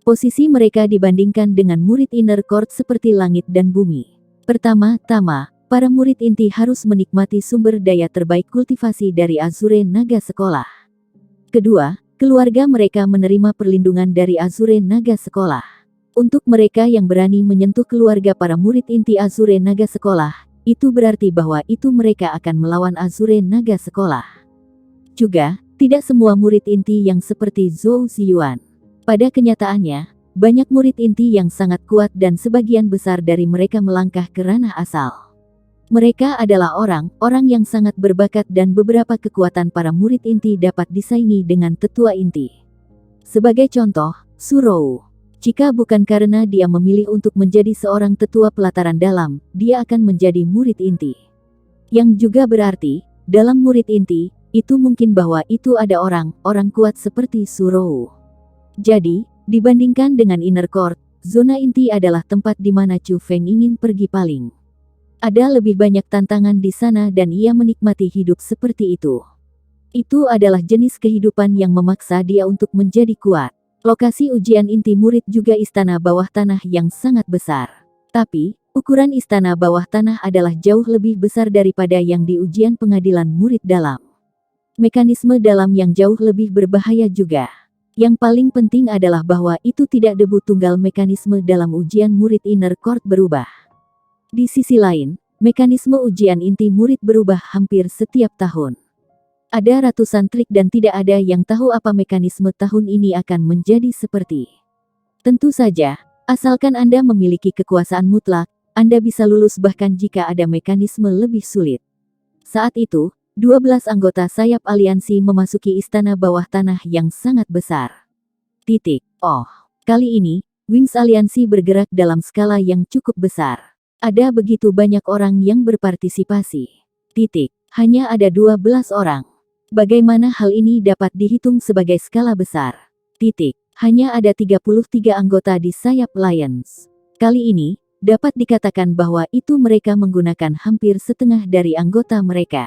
[SPEAKER 1] Posisi mereka dibandingkan dengan murid Inner Court seperti langit dan bumi. Pertama-tama, para murid inti harus menikmati sumber daya terbaik kultivasi dari Azure Naga Sekolah. Kedua, keluarga mereka menerima perlindungan dari Azure Naga Sekolah. Untuk mereka yang berani menyentuh keluarga para murid inti Azure Naga Sekolah, itu berarti bahwa itu mereka akan melawan Azure Naga Sekolah. Juga, tidak semua murid inti yang seperti Zhou Ziyuan. Pada kenyataannya, banyak murid inti yang sangat kuat dan sebagian besar dari mereka melangkah ke ranah asal. Mereka adalah orang-orang yang sangat berbakat dan beberapa kekuatan para murid inti dapat disaingi dengan tetua inti. Sebagai contoh, Surou. Jika bukan karena dia memilih untuk menjadi seorang tetua pelataran dalam, dia akan menjadi murid inti. Yang juga berarti, dalam murid inti, itu mungkin bahwa itu ada orang kuat seperti Surou. Jadi, dibandingkan dengan Inner Court, zona inti adalah tempat di mana Chu Feng ingin pergi paling. Ada lebih banyak tantangan di sana dan ia menikmati hidup seperti itu. Itu adalah jenis kehidupan yang memaksa dia untuk menjadi kuat. Lokasi ujian inti murid juga istana bawah tanah yang sangat besar. Tapi, ukuran istana bawah tanah adalah jauh lebih besar daripada yang di ujian pengadilan murid dalam. Mekanisme dalam yang jauh lebih berbahaya juga. Yang paling penting adalah bahwa itu tidak debu tunggal mekanisme dalam ujian murid Inner Court berubah. Di sisi lain, mekanisme ujian inti murid berubah hampir setiap tahun. Ada ratusan trik dan tidak ada yang tahu apa mekanisme tahun ini akan menjadi seperti. Tentu saja, asalkan Anda memiliki kekuasaan mutlak, Anda bisa lulus bahkan jika ada mekanisme lebih sulit. Saat itu, 12 anggota sayap aliansi memasuki istana bawah tanah yang sangat besar. Kali ini, Wings aliansi bergerak dalam skala yang cukup besar. Ada begitu banyak orang yang berpartisipasi. Hanya ada 12 orang. Bagaimana hal ini dapat dihitung sebagai skala besar? Hanya ada 33 anggota di sayap Lions. Kali ini, dapat dikatakan bahwa itu mereka menggunakan hampir setengah dari anggota mereka.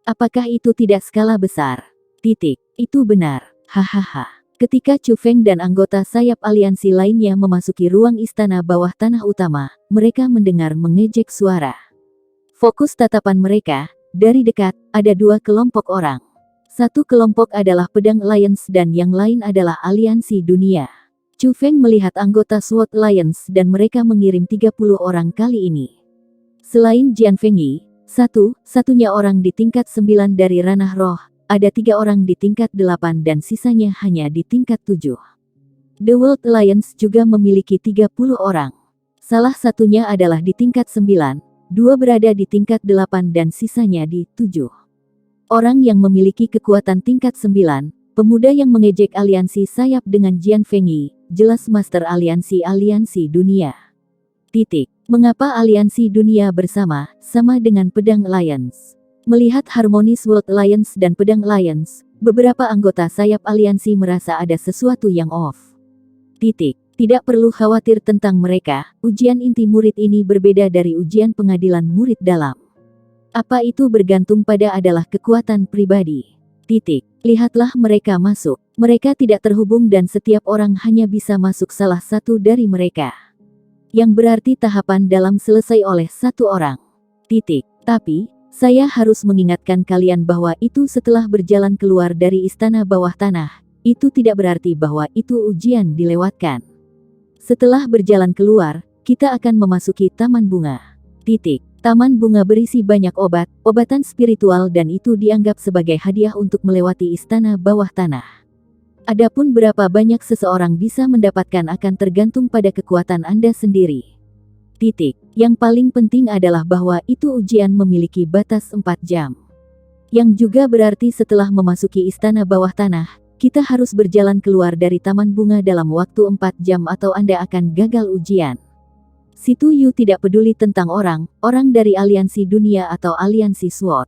[SPEAKER 1] Apakah itu tidak skala besar? Itu benar. Hahaha. Ketika Chu Feng dan anggota sayap aliansi lainnya memasuki ruang istana bawah tanah utama, mereka mendengar mengejek suara. Fokus tatapan mereka. Dari dekat, ada dua kelompok orang. Satu kelompok adalah pedang Lions dan yang lain adalah aliansi dunia. Chu Feng melihat anggota SWOT Lions dan mereka mengirim 30 orang kali ini. Selain Jian Fengyi, satunya orang di tingkat 9 dari ranah roh, ada 3 orang di tingkat 8 dan sisanya hanya di tingkat 7. The World Alliance juga memiliki 30 orang. Salah satunya adalah di tingkat 9. 2 berada di tingkat 8 dan sisanya di 7. Orang yang memiliki kekuatan tingkat 9, pemuda yang mengejek aliansi sayap dengan Jian Fengyi, jelas master aliansi dunia. Mengapa aliansi dunia sama dengan pedang Lions? Melihat harmonis World Alliance dan pedang Lions, beberapa anggota sayap aliansi merasa ada sesuatu yang off. Tidak perlu khawatir tentang mereka, ujian inti murid ini berbeda dari ujian pengadilan murid dalam. Apa itu bergantung pada adalah kekuatan pribadi. Lihatlah mereka masuk. Mereka tidak terhubung dan setiap orang hanya bisa masuk salah satu dari mereka. Yang berarti tahapan dalam selesai oleh satu orang. Tapi, saya harus mengingatkan kalian bahwa itu setelah berjalan keluar dari istana bawah tanah, itu tidak berarti bahwa itu ujian dilewatkan. Setelah berjalan keluar, kita akan memasuki taman bunga. Taman bunga berisi banyak obatan spiritual dan itu dianggap sebagai hadiah untuk melewati istana bawah tanah. Adapun berapa banyak seseorang bisa mendapatkan akan tergantung pada kekuatan Anda sendiri. Yang paling penting adalah bahwa itu ujian memiliki batas 4 jam. Yang juga berarti setelah memasuki istana bawah tanah, kita harus berjalan keluar dari taman bunga dalam waktu 4 jam atau Anda akan gagal ujian. Situ Yu tidak peduli tentang orang dari aliansi dunia atau aliansi SWOT.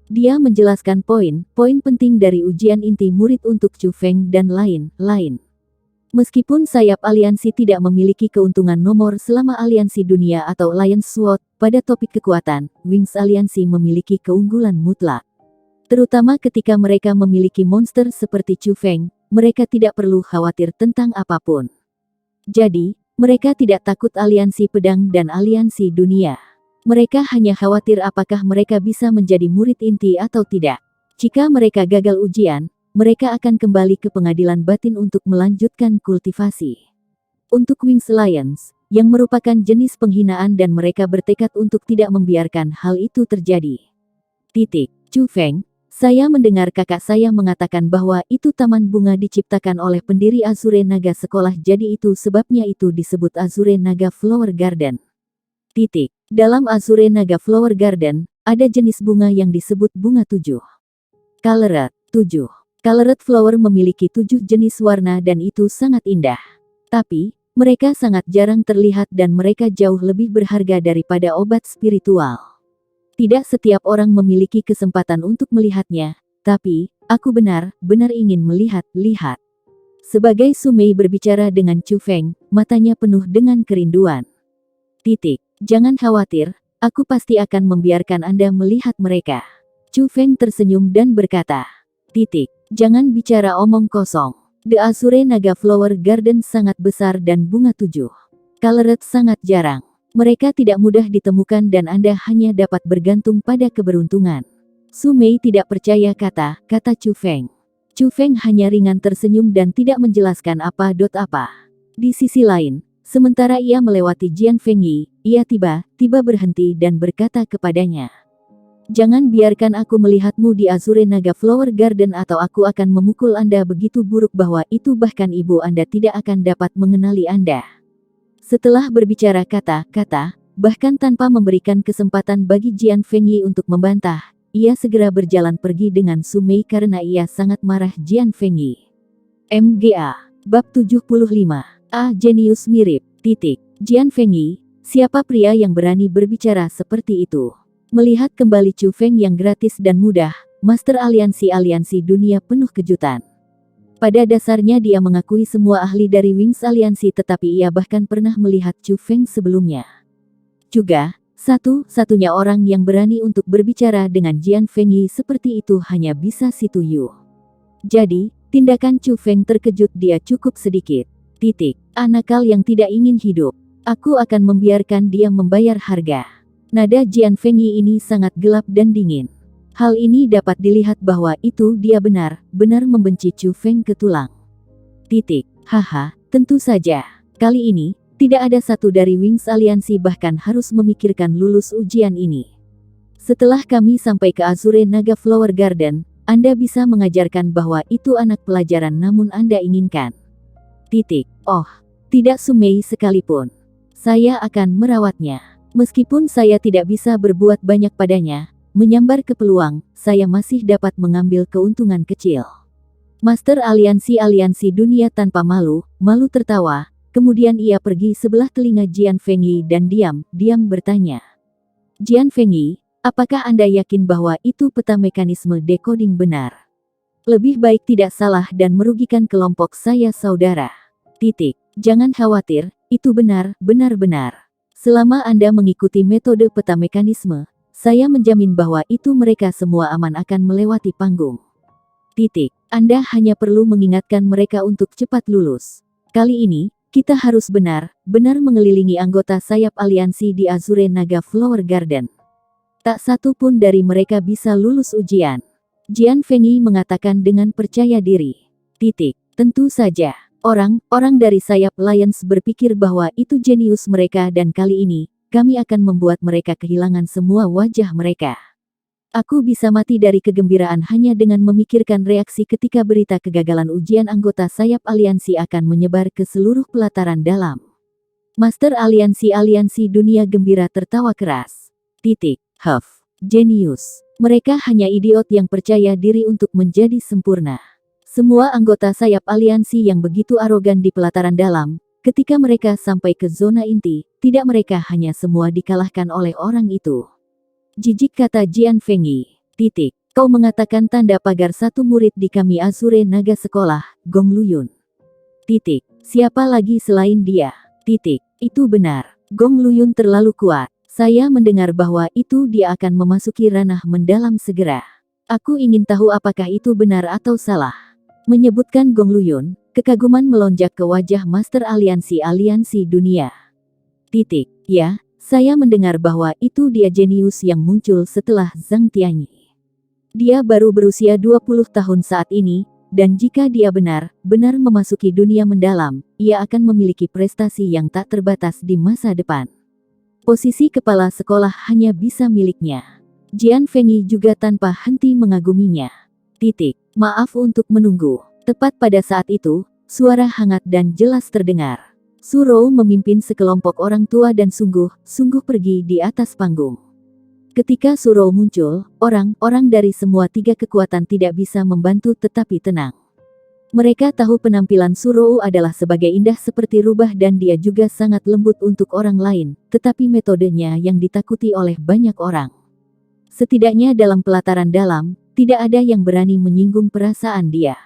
[SPEAKER 1] Dia menjelaskan poin penting dari ujian inti murid untuk Chu Feng dan lain-lain. Meskipun sayap aliansi tidak memiliki keuntungan nomor selama aliansi dunia atau Lions SWOT, pada topik kekuatan, Wings aliansi memiliki keunggulan mutlak. Terutama ketika mereka memiliki monster seperti Chu Feng, mereka tidak perlu khawatir tentang apapun. Jadi, mereka tidak takut aliansi pedang dan aliansi dunia. Mereka hanya khawatir apakah mereka bisa menjadi murid inti atau tidak. Jika mereka gagal ujian, mereka akan kembali ke pengadilan batin untuk melanjutkan kultivasi. Untuk Wings Alliance, yang merupakan jenis penghinaan dan mereka bertekad untuk tidak membiarkan hal itu terjadi. Chu Feng, saya mendengar kakak saya mengatakan bahwa itu taman bunga diciptakan oleh pendiri Azure Naga Sekolah, jadi itu sebabnya itu disebut Azure Naga Flower Garden. Dalam Azure Naga Flower Garden, ada jenis bunga yang disebut bunga 7. Colored 7. Colored flower memiliki 7 jenis warna dan itu sangat indah. Tapi, mereka sangat jarang terlihat dan mereka jauh lebih berharga daripada obat spiritual. Tidak setiap orang memiliki kesempatan untuk melihatnya, tapi, aku benar-benar ingin melihat. Sebagai Sumei berbicara dengan Chu Feng, matanya penuh dengan kerinduan. Jangan khawatir, aku pasti akan membiarkan Anda melihat mereka. Chu Feng tersenyum dan berkata, Jangan bicara omong kosong. The Azure Naga Flower Garden sangat besar dan bunga 7. Colored sangat jarang. Mereka tidak mudah ditemukan dan Anda hanya dapat bergantung pada keberuntungan. Sumei tidak percaya kata Chu Feng. Chu Feng hanya ringan tersenyum dan tidak menjelaskan apa. Di sisi lain, sementara ia melewati Jian Fengyi, ia tiba-tiba berhenti dan berkata kepadanya, Jangan biarkan aku melihatmu di Azure Naga Flower Garden atau aku akan memukul Anda begitu buruk bahwa itu bahkan ibu Anda tidak akan dapat mengenali Anda. Setelah berbicara kata-kata, bahkan tanpa memberikan kesempatan bagi Jian Fengyi untuk membantah, ia segera berjalan pergi dengan Sumei karena ia sangat marah Jian Fengyi. MGA. Bab 75. Jenius mirip. Jian Fengyi, siapa pria yang berani berbicara seperti itu? Melihat kembali Chu Feng yang gratis dan mudah, Master Aliansi dunia penuh kejutan. Pada dasarnya dia mengakui semua ahli dari Wings Aliansi tetapi ia bahkan pernah melihat Chu Feng sebelumnya. Juga, satu-satunya orang yang berani untuk berbicara dengan Jian Fengyi seperti itu hanya bisa si Tuyu. Jadi, tindakan Chu Feng terkejut dia cukup sedikit. Anakal yang tidak ingin hidup. Aku akan membiarkan dia membayar harga. Nada Jian Fengyi ini sangat gelap dan dingin. Hal ini dapat dilihat bahwa itu dia benar-benar membenci Chu Feng ke tulang. Haha, tentu saja. Kali ini, tidak ada satu dari Wings Aliansi bahkan harus memikirkan lulus ujian ini. Setelah kami sampai ke Azure Naga Flower Garden, Anda bisa mengajarkan bahwa itu anak pelajaran namun Anda inginkan. Oh, tidak Sumei sekalipun. Saya akan merawatnya. Meskipun saya tidak bisa berbuat banyak padanya, menyambar ke peluang, saya masih dapat mengambil keuntungan kecil. Master Aliansi dunia tanpa malu tertawa, kemudian ia pergi sebelah telinga Jian Fengyi dan diam bertanya. Jian Fengyi, apakah Anda yakin bahwa itu peta mekanisme decoding benar? Lebih baik tidak salah dan merugikan kelompok saya saudara. Jangan khawatir, itu benar-benar. Selama Anda mengikuti metode peta mekanisme, saya menjamin bahwa itu mereka semua aman akan melewati panggung. Anda hanya perlu mengingatkan mereka untuk cepat lulus. Kali ini, kita harus benar-benar mengelilingi anggota sayap aliansi di Azure Naga Flower Garden. Tak satu pun dari mereka bisa lulus ujian. Jian Fengyi mengatakan dengan percaya diri. Tentu saja. Orang dari sayap Lions berpikir bahwa itu jenius mereka dan kali ini, kami akan membuat mereka kehilangan semua wajah mereka. Aku bisa mati dari kegembiraan hanya dengan memikirkan reaksi ketika berita kegagalan ujian anggota sayap aliansi akan menyebar ke seluruh pelataran dalam. Master Aliansi dunia gembira tertawa keras. Jenius. Mereka hanya idiot yang percaya diri untuk menjadi sempurna. Semua anggota sayap aliansi yang begitu arogan di pelataran dalam, ketika mereka sampai ke zona inti, tidak mereka hanya semua dikalahkan oleh orang itu. Jijik kata Jian Fengyi. Kau mengatakan tanda pagar satu murid di kami Azure Naga Sekolah, Gong Luyun. Siapa lagi selain dia? Itu benar. Gong Luyun terlalu kuat. Saya mendengar bahwa itu dia akan memasuki ranah mendalam segera. Aku ingin tahu apakah itu benar atau salah. Menyebutkan Gong Luyun, kekaguman melonjak ke wajah Master Aliansi Dunia. Titik. Ya, saya mendengar bahwa itu dia jenius yang muncul setelah Zhang Tianyi. Dia baru berusia 20 tahun saat ini, dan jika dia benar-benar memasuki dunia mendalam, ia akan memiliki prestasi yang tak terbatas di masa depan. Posisi kepala sekolah hanya bisa miliknya. Jian Fengyi juga tanpa henti mengaguminya. Titik. Maaf untuk menunggu. Tepat pada saat itu, suara hangat dan jelas terdengar. Su Rou memimpin sekelompok orang tua dan sungguh pergi di atas panggung. Ketika Su Rou muncul, orang-orang dari semua 3 kekuatan tidak bisa membantu tetapi tenang. Mereka tahu penampilan Su Rou adalah sebagai indah seperti rubah dan dia juga sangat lembut untuk orang lain, tetapi metodenya yang ditakuti oleh banyak orang. Setidaknya dalam pelataran dalam, tidak ada yang berani menyinggung perasaan dia.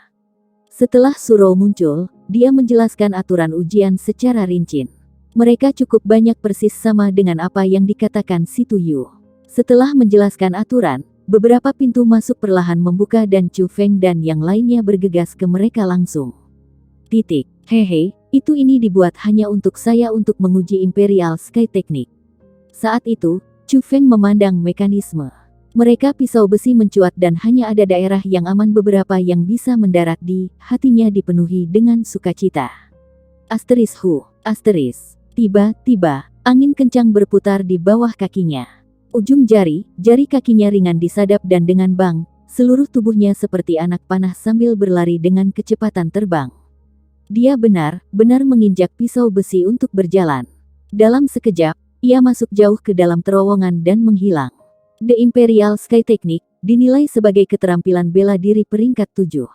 [SPEAKER 1] Setelah Su Rou muncul, dia menjelaskan aturan ujian secara rinci. Mereka cukup banyak persis sama dengan apa yang dikatakan Si Tuyu. Setelah menjelaskan aturan, beberapa pintu masuk perlahan membuka dan Chu Feng dan yang lainnya bergegas ke mereka langsung. Titik. Hehe, ini dibuat hanya untuk saya untuk menguji Imperial Sky Technique. Saat itu, Chu Feng memandang mekanisme. Mereka pisau besi mencuat dan hanya ada daerah yang aman beberapa yang bisa mendarat di, hatinya dipenuhi dengan sukacita. Tiba-tiba, angin kencang berputar di bawah kakinya. Ujung jari kakinya ringan disadap dan dengan bang, seluruh tubuhnya seperti anak panah sambil berlari dengan kecepatan terbang. Dia benar-benar menginjak pisau besi untuk berjalan. Dalam sekejap, ia masuk jauh ke dalam terowongan dan menghilang. The Imperial Sky Technique dinilai sebagai keterampilan bela diri peringkat 7.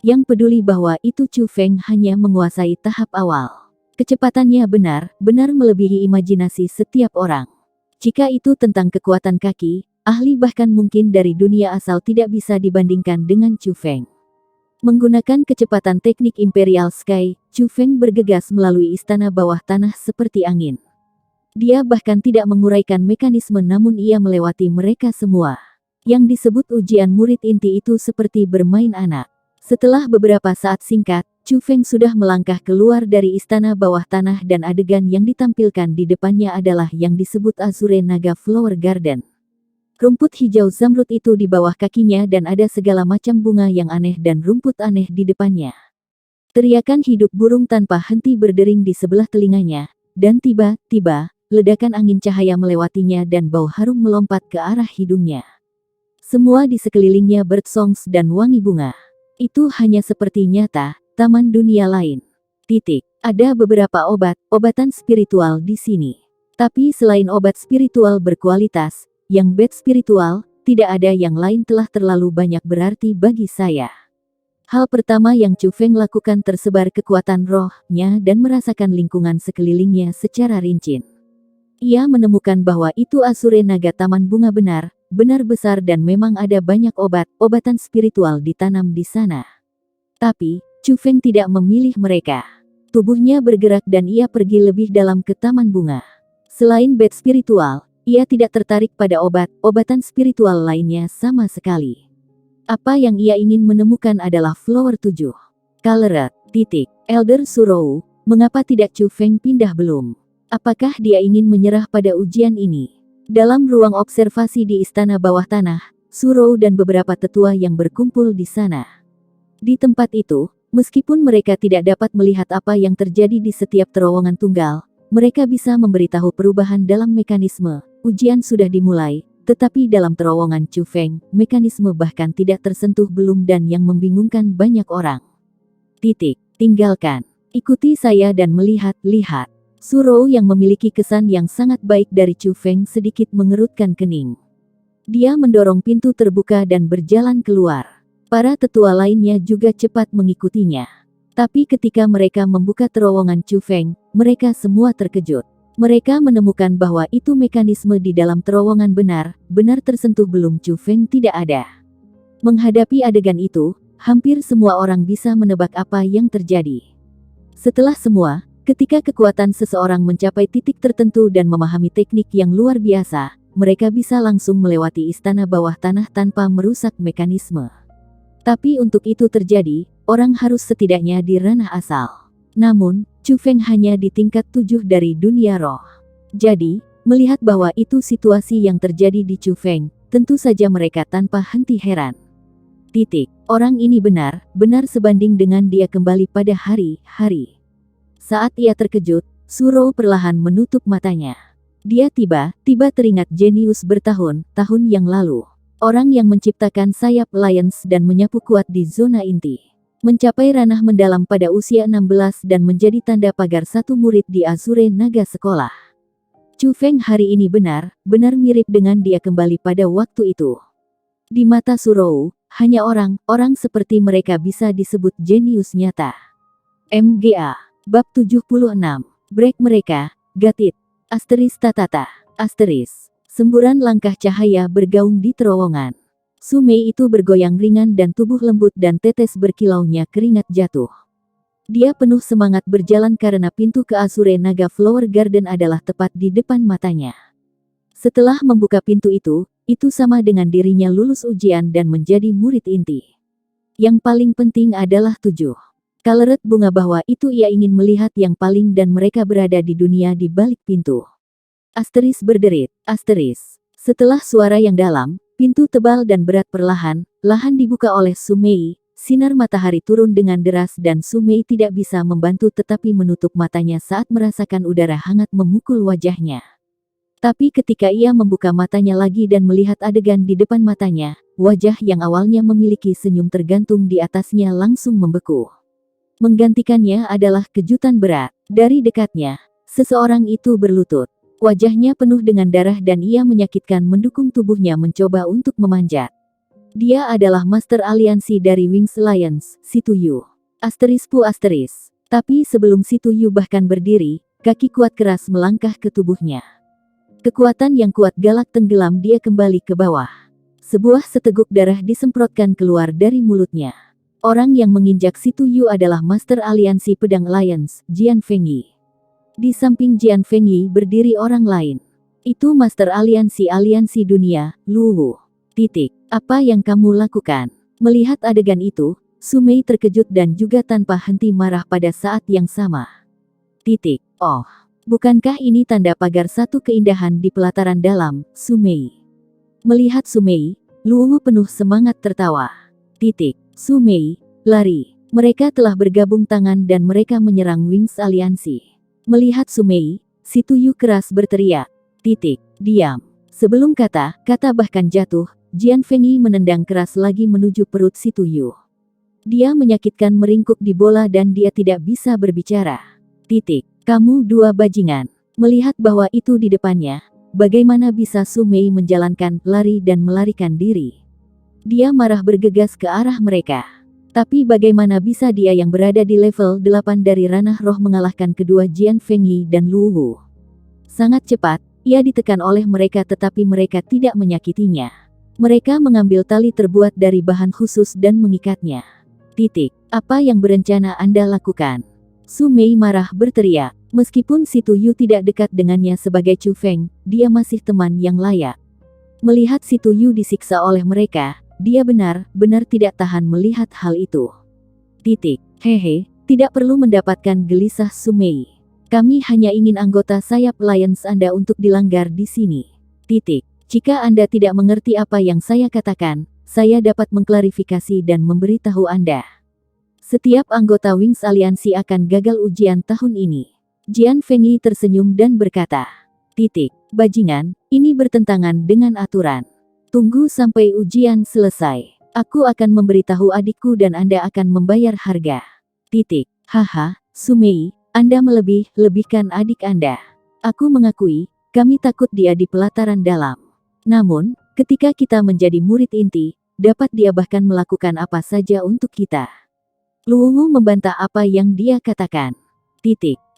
[SPEAKER 1] Yang peduli bahwa itu Chu Feng hanya menguasai tahap awal. Kecepatannya benar-benar melebihi imajinasi setiap orang. Jika itu tentang kekuatan kaki, ahli bahkan mungkin dari dunia asal tidak bisa dibandingkan dengan Chu Feng. Menggunakan kecepatan teknik Imperial Sky, Chu Feng bergegas melalui istana bawah tanah seperti angin. Dia bahkan tidak menguraikan mekanisme namun ia melewati mereka semua. Yang disebut ujian murid inti itu seperti bermain anak. Setelah beberapa saat singkat, Chu Feng sudah melangkah keluar dari istana bawah tanah dan adegan yang ditampilkan di depannya adalah yang disebut Azure Naga Flower Garden. Rumput hijau zamrud itu di bawah kakinya dan ada segala macam bunga yang aneh dan rumput aneh di depannya. Teriakan hidup burung tanpa henti berdering di sebelah telinganya, dan tiba-tiba, ledakan angin cahaya melewatinya dan bau harum melompat ke arah hidungnya. Semua di sekelilingnya birdsongs dan wangi bunga. Itu hanya seperti nyata, taman dunia lain. Titik. Ada beberapa obatan spiritual di sini. Tapi selain obat spiritual berkualitas, yang bed spiritual, tidak ada yang lain telah terlalu banyak berarti bagi saya. Hal pertama yang Chu Feng lakukan tersebar kekuatan rohnya dan merasakan lingkungan sekelilingnya secara rinci. Ia menemukan bahwa itu Azure Naga Taman Bunga benar besar dan memang ada banyak obatan spiritual ditanam di sana. Tapi, Chu Feng tidak memilih mereka. Tubuhnya bergerak dan ia pergi lebih dalam ke taman bunga. Selain bed spiritual, ia tidak tertarik pada obatan spiritual lainnya sama sekali. Apa yang ia ingin menemukan adalah flower 7. Kaleret. Titik. Elder Su Rou, mengapa tidak Chu Feng pindah belum? Apakah dia ingin menyerah pada ujian ini? Dalam ruang observasi di istana bawah tanah, Su Rou dan beberapa tetua yang berkumpul di sana. Di tempat itu, meskipun mereka tidak dapat melihat apa yang terjadi di setiap terowongan tunggal, mereka bisa memberitahu perubahan dalam mekanisme. Ujian sudah dimulai, tetapi dalam terowongan Chu Feng, mekanisme bahkan tidak tersentuh belum dan yang membingungkan banyak orang. Titik. Tinggalkan. Ikuti saya dan melihat. Su Rou yang memiliki kesan yang sangat baik dari Chu Feng sedikit mengerutkan kening. Dia mendorong pintu terbuka dan berjalan keluar. Para tetua lainnya juga cepat mengikutinya. Tapi ketika mereka membuka terowongan Chu Feng, mereka semua terkejut. Mereka menemukan bahwa itu mekanisme di dalam terowongan benar tersentuh belum Chu Feng tidak ada. Menghadapi adegan itu, hampir semua orang bisa menebak apa yang terjadi. Setelah semua, ketika kekuatan seseorang mencapai titik tertentu dan memahami teknik yang luar biasa, mereka bisa langsung melewati istana bawah tanah tanpa merusak mekanisme. Tapi untuk itu terjadi, orang harus setidaknya di ranah asal. Namun, Chu Feng hanya di tingkat 7 dari dunia roh. Jadi, melihat bahwa itu situasi yang terjadi di Chu Feng, tentu saja mereka tanpa henti heran. Orang ini benar sebanding dengan dia kembali pada hari-hari. Saat ia terkejut, Suro perlahan menutup matanya. Dia tiba-tiba teringat jenius bertahun-tahun yang lalu. Orang yang menciptakan sayap Lions dan menyapu kuat di zona inti. Mencapai ranah mendalam pada usia 16 dan menjadi tanda pagar satu murid di Azure Naga Sekolah. Chu Feng hari ini benar mirip dengan dia kembali pada waktu itu. Di mata Suro, hanya orang seperti mereka bisa disebut jenius nyata. MGA. Bab 76. Break mereka, Gatit. Tatata. Semburan langkah cahaya bergaung di terowongan. Su Mei itu bergoyang ringan dan tubuh lembut dan tetes berkilaunya keringat jatuh. Dia penuh semangat berjalan karena pintu ke Azure Naga Flower Garden adalah tepat di depan matanya. Setelah membuka pintu itu sama dengan dirinya lulus ujian dan menjadi murid inti. Yang paling penting adalah 7 kaleret bunga bahwa itu ia ingin melihat yang paling dan mereka berada di dunia di balik pintu. Berderit. Setelah suara yang dalam, pintu tebal dan berat perlahan dibuka oleh Su Mei. Sinar matahari turun dengan deras dan Su Mei tidak bisa membantu tetapi menutup matanya saat merasakan udara hangat memukul wajahnya. Tapi ketika ia membuka matanya lagi dan melihat adegan di depan matanya, wajah yang awalnya memiliki senyum tergantung di atasnya langsung membeku. Menggantikannya adalah kejutan berat. Dari dekatnya, seseorang itu berlutut. Wajahnya penuh dengan darah dan ia menyakitkan mendukung tubuhnya mencoba untuk memanjat. Dia adalah Master Aliansi dari Wings Alliance, Si Tuyu. Tapi sebelum Si Tuyu bahkan berdiri, kaki kuat keras melangkah ke tubuhnya. Kekuatan yang kuat galak tenggelam dia kembali ke bawah. Sebuah seteguk darah disemprotkan keluar dari mulutnya. Orang yang menginjak Si Tuyu adalah Master Aliansi Pedang Alliance, Jian Fengyi. Di samping Jian Fengyi berdiri orang lain. Itu Master Aliansi Dunia, Luwu. Apa yang kamu lakukan? Melihat adegan itu, Su Mei terkejut dan juga tanpa henti marah pada saat yang sama. Oh, bukankah ini tanda pagar satu keindahan di pelataran dalam, Su Mei? Melihat Su Mei, Luwu penuh semangat tertawa. Su Mei, lari. Mereka telah bergabung tangan dan mereka menyerang Wings Aliansi. Melihat Su Mei, Si Tuyu keras berteriak. Diam. Sebelum kata bahkan jatuh, Jian Fengyi menendang keras lagi menuju perut Si Tuyu. Dia menyakitkan meringkuk di bola dan dia tidak bisa berbicara. Kamu dua bajingan. Melihat bahwa itu di depannya, bagaimana bisa Su Mei menjalankan lari dan melarikan diri? Dia marah bergegas ke arah mereka. Tapi bagaimana bisa dia yang berada di level 8 dari ranah roh mengalahkan kedua Jian Fengyi dan Luwu? Sangat cepat, ia ditekan oleh mereka tetapi mereka tidak menyakitinya. Mereka mengambil tali terbuat dari bahan khusus dan mengikatnya. Apa yang berencana Anda lakukan? Su Mei marah berteriak. Meskipun Si Tuyu tidak dekat dengannya sebagai Chu Feng, dia masih teman yang layak. Melihat Si Tuyu disiksa oleh mereka, dia benar-benar tidak tahan melihat hal itu. Hehe, tidak perlu mendapatkan gelisah Su Mei. Kami hanya ingin anggota sayap Lions Anda untuk dilanggar di sini. Jika Anda tidak mengerti apa yang saya katakan, saya dapat mengklarifikasi dan memberitahu Anda. Setiap anggota Wings Aliansi akan gagal ujian tahun ini. Jian Fengyi tersenyum dan berkata, Bajingan, ini bertentangan dengan aturan. Tunggu sampai ujian selesai. Aku akan memberitahu adikku dan Anda akan membayar harga. Haha, Su Mei, Anda melebih-lebihkan adik Anda. Aku mengakui, kami takut dia di pelataran dalam. Namun, ketika kita menjadi murid inti, dapat dia bahkan melakukan apa saja untuk kita. Luwu membantah apa yang dia katakan.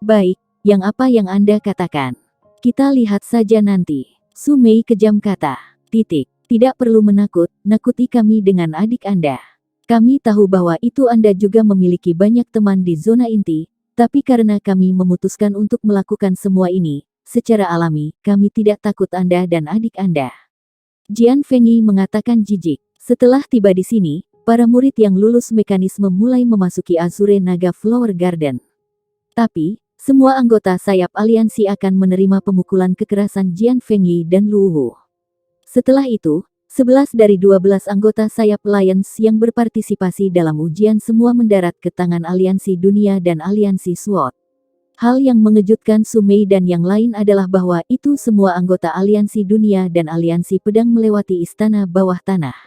[SPEAKER 1] Baik, apa yang Anda katakan? Kita lihat saja nanti. Su Mei kejam kata. Tidak perlu nakuti kami dengan adik Anda. Kami tahu bahwa itu Anda juga memiliki banyak teman di zona inti, tapi karena kami memutuskan untuk melakukan semua ini, secara alami, kami tidak takut Anda dan adik Anda. Jian Fengyi mengatakan jijik. Setelah tiba di sini, para murid yang lulus mekanisme mulai memasuki Azure Naga Flower Garden. Tapi, semua anggota sayap aliansi akan menerima pemukulan kekerasan Jian Fengyi dan Lu Wu. Setelah itu, 11 dari 12 anggota sayap Alliance yang berpartisipasi dalam ujian semua mendarat ke tangan aliansi dunia dan aliansi SWOT. Hal yang mengejutkan Su Mei dan yang lain adalah bahwa itu semua anggota aliansi dunia dan aliansi pedang melewati istana bawah tanah.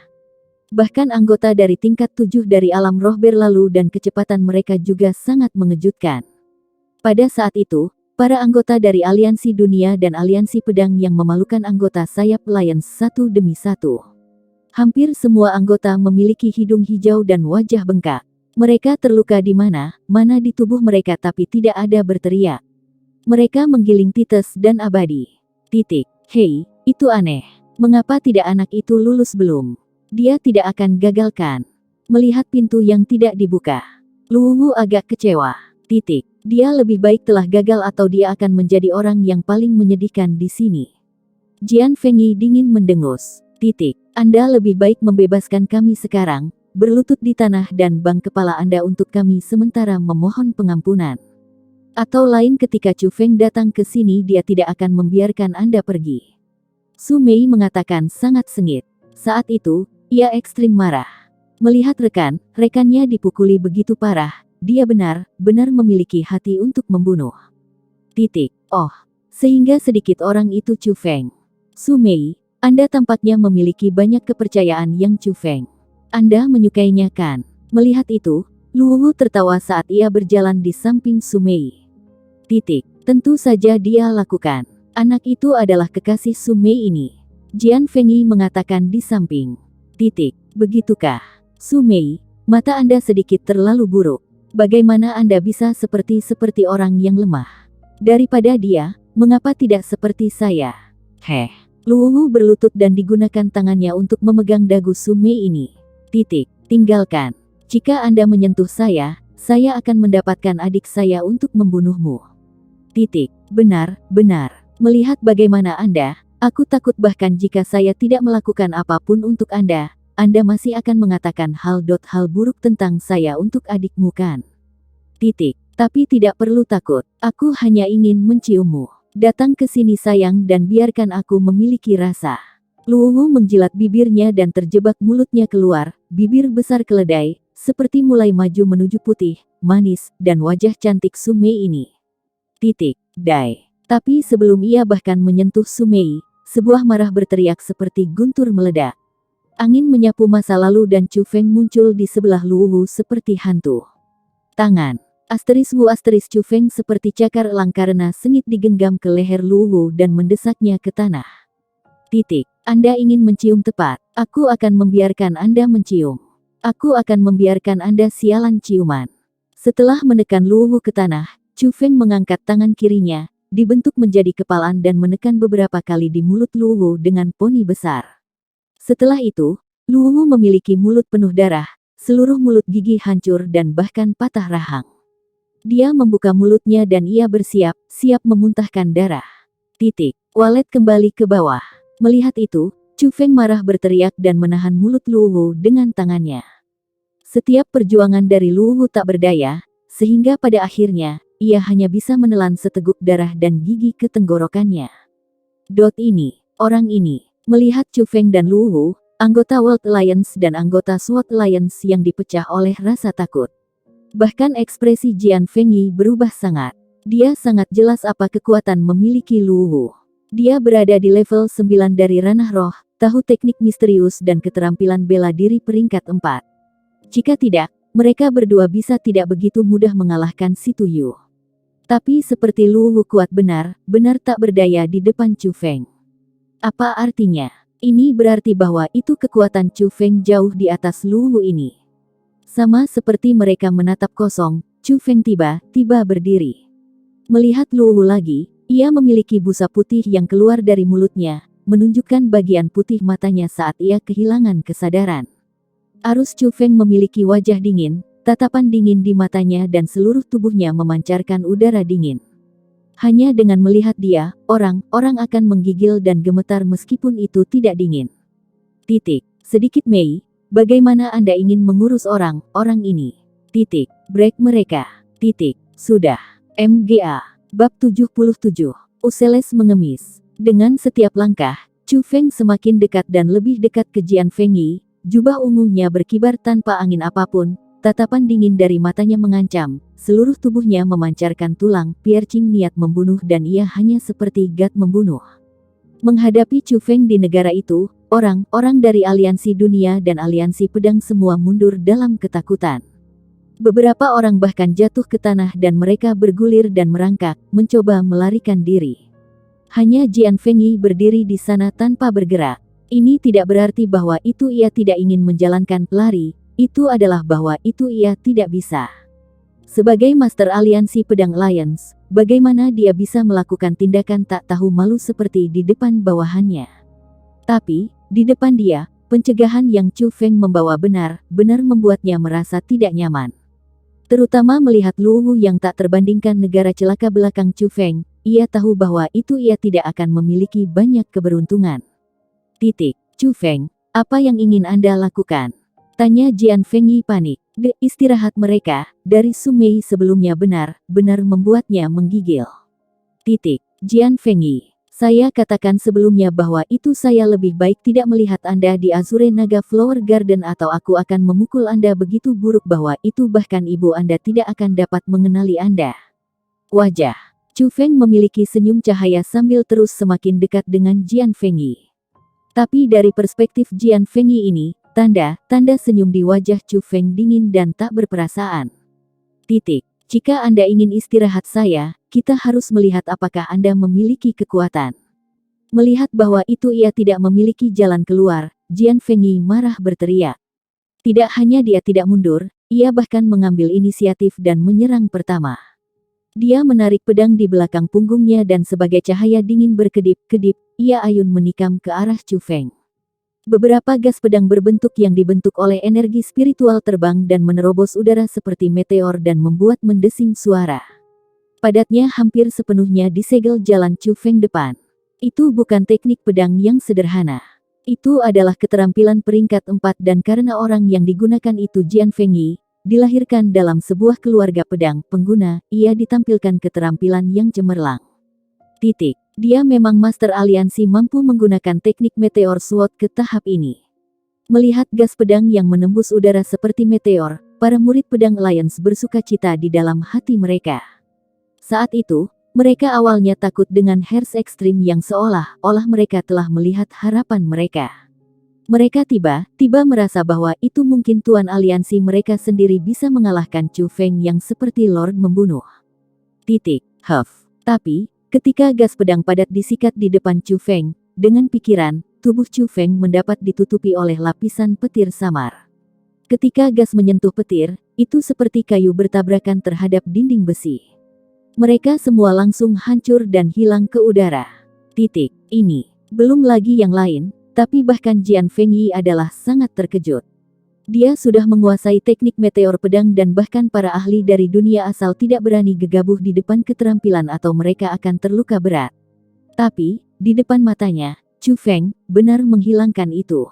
[SPEAKER 1] Bahkan anggota dari tingkat 7 dari alam roh berlalu dan kecepatan mereka juga sangat mengejutkan. Pada saat itu, para anggota dari aliansi dunia dan aliansi pedang yang memalukan anggota sayap Alliance satu demi satu. Hampir semua anggota memiliki hidung hijau dan wajah bengkak. Mereka terluka di mana di tubuh mereka tapi tidak ada berteriak. Mereka menggiling Titus dan Abadi. Hei, itu aneh. Mengapa tidak anak itu lulus belum? Dia tidak akan gagalkan. Melihat pintu yang tidak dibuka. Lu Wu agak kecewa. Dia lebih baik telah gagal atau dia akan menjadi orang yang paling menyedihkan di sini. Jian Fengyi dingin mendengus. Anda lebih baik membebaskan kami sekarang. Berlutut di tanah dan bang kepala Anda untuk kami sementara memohon pengampunan. Atau lain ketika Chu Feng datang ke sini dia tidak akan membiarkan Anda pergi. Su Mei mengatakan sangat sengit. Saat itu, ia ekstrim marah. Melihat rekannya dipukuli begitu parah, dia benar-benar memiliki hati untuk membunuh. Oh, sehingga sedikit orang itu Chu Feng. Su Mei, Anda tampaknya memiliki banyak kepercayaan yang Chu Feng. Anda menyukainya kan? Melihat itu, Lu Wu tertawa saat ia berjalan di samping Su Mei. Tentu saja dia lakukan. Anak itu adalah kekasih Su Mei ini. Jian Fengyi mengatakan di samping. Begitukah? Su Mei, mata Anda sedikit terlalu buruk. Bagaimana Anda bisa seperti orang yang lemah? Daripada dia, mengapa tidak seperti saya? Lu Wu berlutut dan digunakan tangannya untuk memegang dagu Su Mei ini. Tinggalkan. Jika Anda menyentuh saya akan mendapatkan adik saya untuk membunuhmu. Benar. Melihat bagaimana Anda, aku takut bahkan jika saya tidak melakukan apapun untuk Anda masih akan mengatakan hal buruk tentang saya untuk adikmu kan? Tapi tidak perlu takut, aku hanya ingin menciummu. Datang ke sini sayang dan biarkan aku memiliki rasa. Lu Wu menjilat bibirnya dan terjebak mulutnya keluar, bibir besar keledai, seperti mulai maju menuju putih, manis, dan wajah cantik Su Mei ini. Tapi sebelum ia bahkan menyentuh Su Mei, sebuah marah berteriak seperti guntur meledak. Angin menyapu masa lalu dan Chu Feng muncul di sebelah Lu Wu seperti hantu. Tangan. Wu Chu Feng seperti cakar elang karena sengit digenggam ke leher Lu Wu dan mendesaknya ke tanah. Anda ingin mencium tepat. Aku akan membiarkan Anda mencium. Aku akan membiarkan Anda sialan ciuman. Setelah menekan Lu Wu ke tanah, Chu Feng mengangkat tangan kirinya, dibentuk menjadi kepalan dan menekan beberapa kali di mulut Lu Wu dengan poni besar. Setelah itu, Lu Wu memiliki mulut penuh darah, seluruh mulut gigi hancur dan bahkan patah rahang. Dia membuka mulutnya dan ia siap memuntahkan darah. Walet kembali ke bawah. Melihat itu, Chu Feng marah berteriak dan menahan mulut Lu Wu dengan tangannya. Setiap perjuangan dari Lu Wu tak berdaya, sehingga pada akhirnya, ia hanya bisa menelan seteguk darah dan gigi ke tenggorokannya. Orang ini, melihat Chu Feng dan Lu Wu, anggota World Alliance dan anggota SWOT Alliance yang dipecah oleh rasa takut. Bahkan ekspresi Jian Fengyi berubah sangat. Dia sangat jelas apa kekuatan memiliki Lu Wu. Dia berada di level 9 dari ranah roh, tahu teknik misterius dan keterampilan bela diri peringkat 4. Jika tidak, mereka berdua bisa tidak begitu mudah mengalahkan si Tuyu. Tapi seperti Lu Wu kuat benar tak berdaya di depan Chu Feng. Apa artinya? Ini berarti bahwa itu kekuatan Chu Feng jauh di atas Lu Wu ini. Sama seperti mereka menatap kosong, Chu Feng tiba-tiba berdiri. Melihat Lu Wu lagi, ia memiliki busa putih yang keluar dari mulutnya, menunjukkan bagian putih matanya saat ia kehilangan kesadaran. Arus Chu Feng memiliki wajah dingin, tatapan dingin di matanya dan seluruh tubuhnya memancarkan udara dingin. Hanya dengan melihat dia, orang-orang akan menggigil dan gemetar meskipun itu tidak dingin. Titik. Sedikit Mei, bagaimana Anda ingin mengurus orang-orang ini? Titik. Break mereka. Titik. Sudah. MGA. Bab 77. Useles mengemis. Dengan setiap langkah, Chu Feng semakin dekat dan lebih dekat ke Jian Fengyi. Jubah ungunya berkibar tanpa angin apapun, tatapan dingin dari matanya mengancam, seluruh tubuhnya memancarkan tulang, piercing niat membunuh dan ia hanya seperti gat membunuh. Menghadapi Chu Feng di negara itu, orang-orang dari aliansi dunia dan aliansi pedang semua mundur dalam ketakutan. Beberapa orang bahkan jatuh ke tanah dan mereka bergulir dan merangkak, mencoba melarikan diri. Hanya Jian Fengyi berdiri di sana tanpa bergerak. Ini tidak berarti bahwa itu ia tidak ingin menjalankan lari, itu adalah bahwa itu ia tidak bisa. Sebagai Master Aliansi Pedang Alliance, bagaimana dia bisa melakukan tindakan tak tahu malu seperti di depan bawahannya? Tapi, di depan dia, pencegahan yang Chu Feng membawa benar-benar membuatnya merasa tidak nyaman. Terutama melihat Luwu yang tak terbandingkan negara celaka belakang Chu Feng, ia tahu bahwa itu ia tidak akan memiliki banyak keberuntungan. Titik. Chu Feng, apa yang ingin Anda lakukan? Tanya Jian Fengyi panik. Istirahat mereka, dari Su Mei sebelumnya benar-benar membuatnya menggigil. Titik. Jian Fengyi, saya katakan sebelumnya bahwa itu saya lebih baik tidak melihat Anda di Azure Naga Flower Garden atau aku akan memukul Anda begitu buruk bahwa itu bahkan ibu Anda tidak akan dapat mengenali Anda. Wajah Chu Feng memiliki senyum cahaya sambil terus semakin dekat dengan Jian Fengyi. Tapi dari perspektif Jian Fengyi ini, tanda senyum di wajah Chu Feng dingin dan tak berperasaan. Titik. Jika Anda ingin istirahat saya, kita harus melihat apakah Anda memiliki kekuatan. Melihat bahwa itu ia tidak memiliki jalan keluar, Jian Fengyi marah berteriak. Tidak hanya dia tidak mundur, ia bahkan mengambil inisiatif dan menyerang pertama. Dia menarik pedang di belakang punggungnya dan sebagai cahaya dingin berkedip-kedip, ia ayun menikam ke arah Chu Feng. Beberapa gas pedang berbentuk yang dibentuk oleh energi spiritual terbang dan menerobos udara seperti meteor dan membuat mendesing suara. Padatnya hampir sepenuhnya disegel jalan Chu Feng depan. Itu bukan teknik pedang yang sederhana. Itu adalah keterampilan peringkat 4 dan karena orang yang digunakan itu Jian Fengyi, dilahirkan dalam sebuah keluarga pedang pengguna, ia ditampilkan keterampilan yang cemerlang. Titik. Dia memang Master Aliansi mampu menggunakan teknik Meteor Sword ke tahap ini. Melihat gas pedang yang menembus udara seperti meteor, para murid pedang Alliance bersuka cita di dalam hati mereka. Saat itu, mereka awalnya takut dengan Hearth Extreme yang seolah-olah mereka telah melihat harapan mereka. Mereka tiba-tiba merasa bahwa itu mungkin tuan aliansi mereka sendiri bisa mengalahkan Chu Feng yang seperti Lord Membunuh. Titik. Tapi, ketika gas pedang padat disikat di depan Chu Feng, dengan pikiran, tubuh Chu Feng mendapat ditutupi oleh lapisan petir samar. Ketika gas menyentuh petir, itu seperti kayu bertabrakan terhadap dinding besi. Mereka semua langsung hancur dan hilang ke udara. Titik. Ini, belum lagi yang lain. Tapi bahkan Jian Fengyi adalah sangat terkejut. Dia sudah menguasai teknik meteor pedang dan bahkan para ahli dari dunia asal tidak berani gegabah di depan keterampilan atau mereka akan terluka berat. Tapi, di depan matanya, Chu Feng benar menghilangkan itu.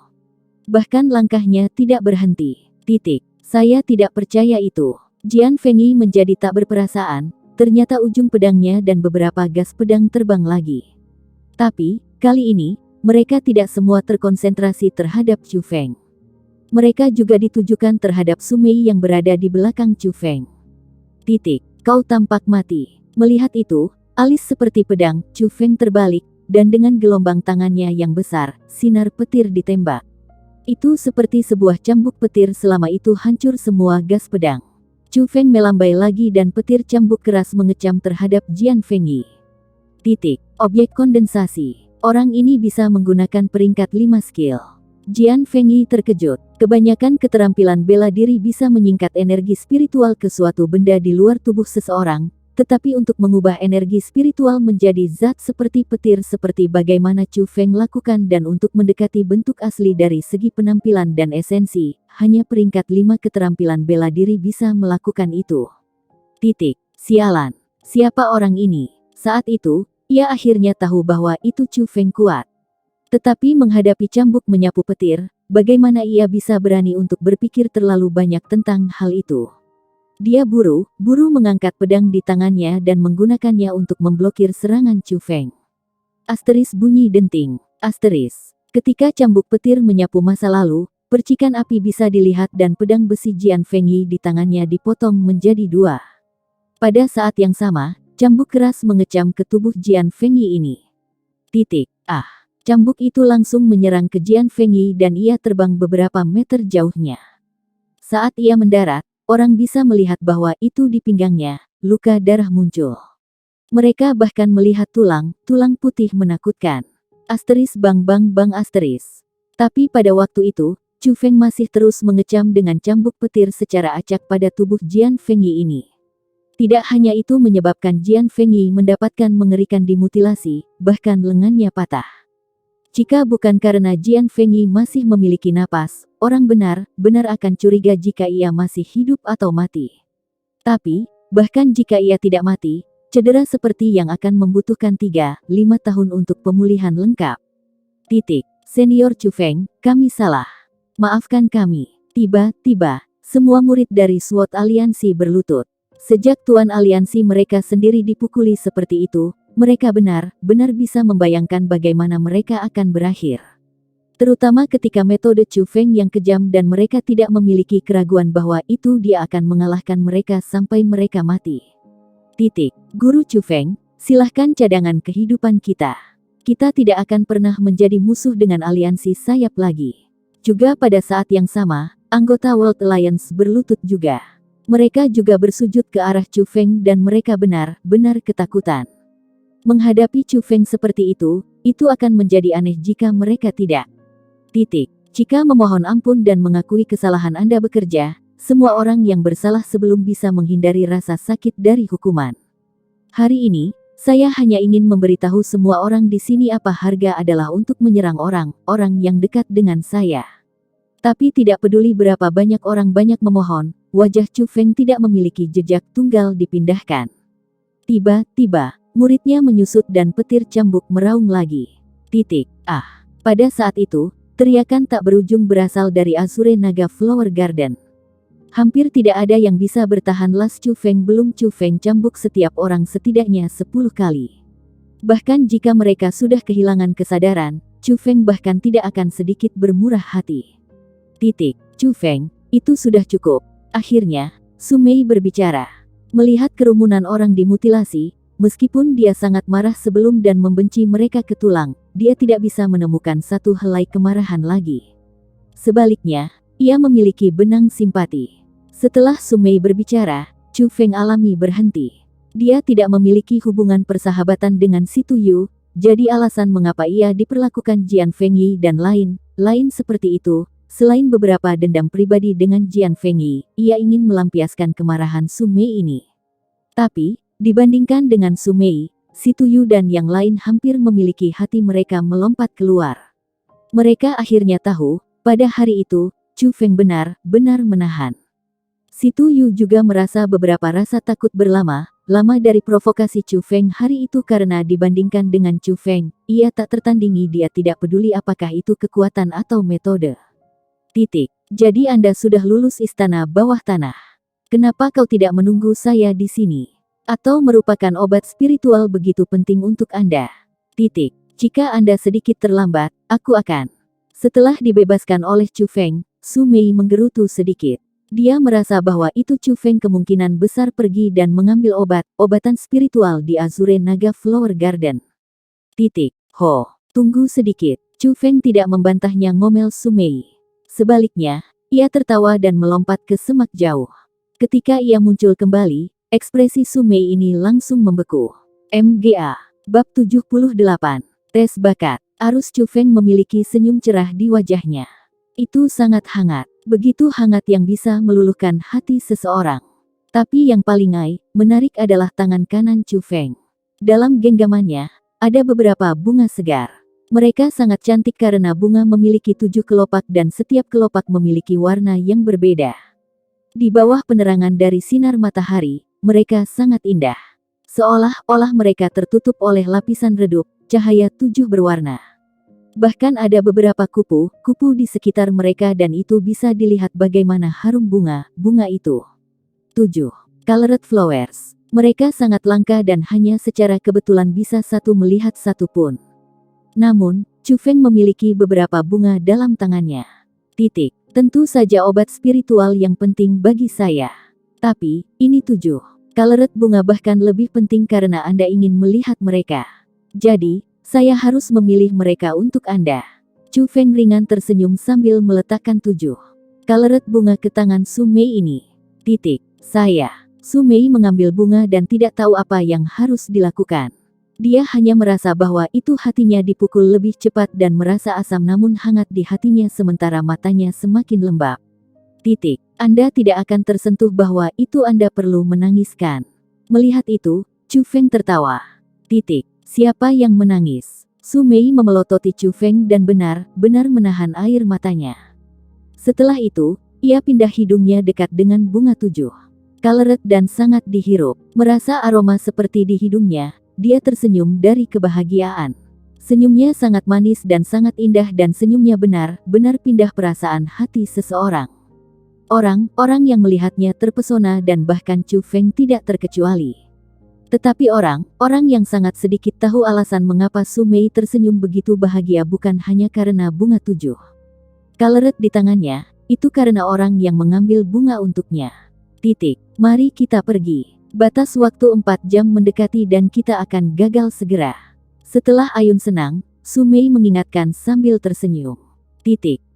[SPEAKER 1] Bahkan langkahnya tidak berhenti. Titik. Saya tidak percaya itu. Jian Fengyi menjadi tak berperasaan, ternyata ujung pedangnya dan beberapa gas pedang terbang lagi. Tapi, kali ini, mereka tidak semua terkonsentrasi terhadap Chu Feng. Mereka juga ditujukan terhadap Su Mei yang berada di belakang Chu Feng. Titik. Kau tampak mati. Melihat itu, alis seperti pedang, Chu Feng terbalik, dan dengan gelombang tangannya yang besar, sinar petir ditembak. Itu seperti sebuah cambuk petir selama itu hancur semua gas pedang. Chu Feng melambai lagi dan petir cambuk keras mengecam terhadap Jian Fengyi. Titik. Objek kondensasi. Orang ini bisa menggunakan peringkat 5 skill. Jian Fengyi terkejut. Kebanyakan keterampilan bela diri bisa menyingkat energi spiritual ke suatu benda di luar tubuh seseorang, tetapi untuk mengubah energi spiritual menjadi zat seperti petir seperti bagaimana Chu Feng lakukan dan untuk mendekati bentuk asli dari segi penampilan dan esensi, hanya peringkat 5 keterampilan bela diri bisa melakukan itu. Titik. Sialan. Siapa orang ini? Saat itu, ia akhirnya tahu bahwa itu Chu Feng kuat. Tetapi menghadapi cambuk menyapu petir, bagaimana ia bisa berani untuk berpikir terlalu banyak tentang hal itu? Dia buru-buru mengangkat pedang di tangannya dan menggunakannya untuk memblokir serangan Chu Feng. Asteris bunyi denting. Asteris. Ketika cambuk petir menyapu masa lalu, percikan api bisa dilihat dan pedang besi Jian Fengyi di tangannya dipotong menjadi dua. Pada saat yang sama, cambuk keras mengecam ke tubuh Jian Fengyi ini. Cambuk itu langsung menyerang ke Jian Fengyi dan ia terbang beberapa meter jauhnya. Saat ia mendarat, orang bisa melihat bahwa itu di pinggangnya, luka darah muncul. Mereka bahkan melihat tulang putih menakutkan. Asteris bang asteris. Tapi pada waktu itu, Chu Feng masih terus mengecam dengan cambuk petir secara acak pada tubuh Jian Fengyi ini. Tidak hanya itu menyebabkan Jian Fengyi mendapatkan mengerikan dimutilasi, bahkan lengannya patah. Jika bukan karena Jian Fengyi masih memiliki napas, orang benar-benar akan curiga jika ia masih hidup atau mati. Tapi, bahkan jika ia tidak mati, cedera seperti yang akan membutuhkan 3-5 tahun untuk pemulihan lengkap. Senior Chu Feng, kami salah. Maafkan kami. Tiba-tiba, semua murid dari SWOT Aliansi berlutut. Sejak Tuan Aliansi mereka sendiri dipukuli seperti itu, mereka benar-benar bisa membayangkan bagaimana mereka akan berakhir. Terutama ketika metode Chu Feng yang kejam dan mereka tidak memiliki keraguan bahwa itu dia akan mengalahkan mereka sampai mereka mati. Guru Chu Feng, silahkan cadangan kehidupan kita. Kita tidak akan pernah menjadi musuh dengan aliansi sayap lagi. Juga pada saat yang sama, anggota World Alliance berlutut juga. Mereka juga bersujud ke arah Chu Feng dan mereka benar-benar ketakutan. Menghadapi Chu Feng seperti itu akan menjadi aneh jika mereka tidak. Jika memohon ampun dan mengakui kesalahan Anda bekerja, semua orang yang bersalah sebelum bisa menghindari rasa sakit dari hukuman. Hari ini, saya hanya ingin memberitahu semua orang di sini apa harga adalah untuk menyerang orang yang dekat dengan saya. Tapi tidak peduli berapa banyak orang banyak memohon, wajah Chu Feng tidak memiliki jejak tunggal dipindahkan. Tiba-tiba, muridnya menyusut dan petir cambuk meraung lagi. Pada saat itu, teriakan tak berujung berasal dari Azure Naga Flower Garden. Hampir tidak ada yang bisa bertahan las Chu Feng belum Chu Feng cambuk setiap orang setidaknya 10 kali. Bahkan jika mereka sudah kehilangan kesadaran, Chu Feng bahkan tidak akan sedikit bermurah hati. Chu Feng, itu sudah cukup. Akhirnya, Su Mei berbicara. Melihat kerumunan orang dimutilasi, meskipun dia sangat marah sebelum dan membenci mereka ke tulang, dia tidak bisa menemukan satu helai kemarahan lagi. Sebaliknya, ia memiliki benang simpati. Setelah Su Mei berbicara, Chu Feng alami berhenti. Dia tidak memiliki hubungan persahabatan dengan Si Tuyu, jadi alasan mengapa ia diperlakukan Jian Fengyi dan lain seperti itu, selain beberapa dendam pribadi dengan Jian Fengyi, ia ingin melampiaskan kemarahan Su Mei ini. Tapi, dibandingkan dengan Su Mei, Si Tuyu dan yang lain hampir memiliki hati mereka melompat keluar. Mereka akhirnya tahu, pada hari itu, Chu Feng benar-benar menahan. Si Tuyu juga merasa beberapa rasa takut lama dari provokasi Chu Feng hari itu karena dibandingkan dengan Chu Feng, ia tak tertandingi dia tidak peduli apakah itu kekuatan atau metode. Jadi Anda sudah lulus istana bawah tanah. Kenapa kau tidak menunggu saya di sini? Atau merupakan obat spiritual begitu penting untuk Anda? Jika Anda sedikit terlambat, aku akan. Setelah dibebaskan oleh Chu Feng, Su Mei menggerutu sedikit. Dia merasa bahwa itu Chu Feng kemungkinan besar pergi dan mengambil obatan spiritual di Azure Naga Flower Garden. Tunggu sedikit. Chu Feng tidak membantahnya ngomel Su Mei. Sebaliknya, ia tertawa dan melompat ke semak jauh. Ketika ia muncul kembali, ekspresi Su Mei ini langsung membeku. MGA. Bab 78. Tes bakat. Arus Chu Feng memiliki senyum cerah di wajahnya. Itu sangat hangat. Begitu hangat yang bisa meluluhkan hati seseorang. Tapi yang paling menarik adalah tangan kanan Chu Feng. Dalam genggamannya, ada beberapa bunga segar. Mereka sangat cantik karena bunga memiliki 7 kelopak dan setiap kelopak memiliki warna yang berbeda. Di bawah penerangan dari sinar matahari, mereka sangat indah. Seolah-olah mereka tertutup oleh lapisan redup, cahaya 7 berwarna. Bahkan ada beberapa kupu-kupu di sekitar mereka dan itu bisa dilihat bagaimana harum bunga itu. 7. Colored flowers. Mereka sangat langka dan hanya secara kebetulan bisa satu melihat satu pun. Namun, Chu Feng memiliki beberapa bunga dalam tangannya. Tentu saja obat spiritual yang penting bagi saya. Tapi, ini 7. Colored bunga bahkan lebih penting karena Anda ingin melihat mereka. Jadi, saya harus memilih mereka untuk Anda. Chu Feng ringan tersenyum sambil meletakkan 7 colored bunga ke tangan Su Mei ini. Su Mei mengambil bunga dan tidak tahu apa yang harus dilakukan. Dia hanya merasa bahwa itu hatinya dipukul lebih cepat dan merasa asam namun hangat di hatinya sementara matanya semakin lembab. Anda tidak akan tersentuh bahwa itu Anda perlu menangiskan. Melihat itu, Chu Feng tertawa. Siapa yang menangis? Su Mei memelototi Chu Feng dan benar-benar menahan air matanya. Setelah itu, ia pindah hidungnya dekat dengan bunga 7 colored dan sangat dihirup. Merasa aroma seperti di hidungnya, dia tersenyum dari kebahagiaan. Senyumnya sangat manis dan sangat indah dan senyumnya benar-benar pindah perasaan hati seseorang. Orang yang melihatnya terpesona dan bahkan Chu Feng tidak terkecuali. Tetapi orang yang sangat sedikit tahu alasan mengapa Su Mei tersenyum begitu bahagia bukan hanya karena bunga 7 colored di tangannya, itu karena orang yang mengambil bunga untuknya. Mari kita pergi. Batas waktu 4 jam mendekati dan kita akan gagal segera. Setelah ayun senang, Su Mei mengingatkan sambil tersenyum.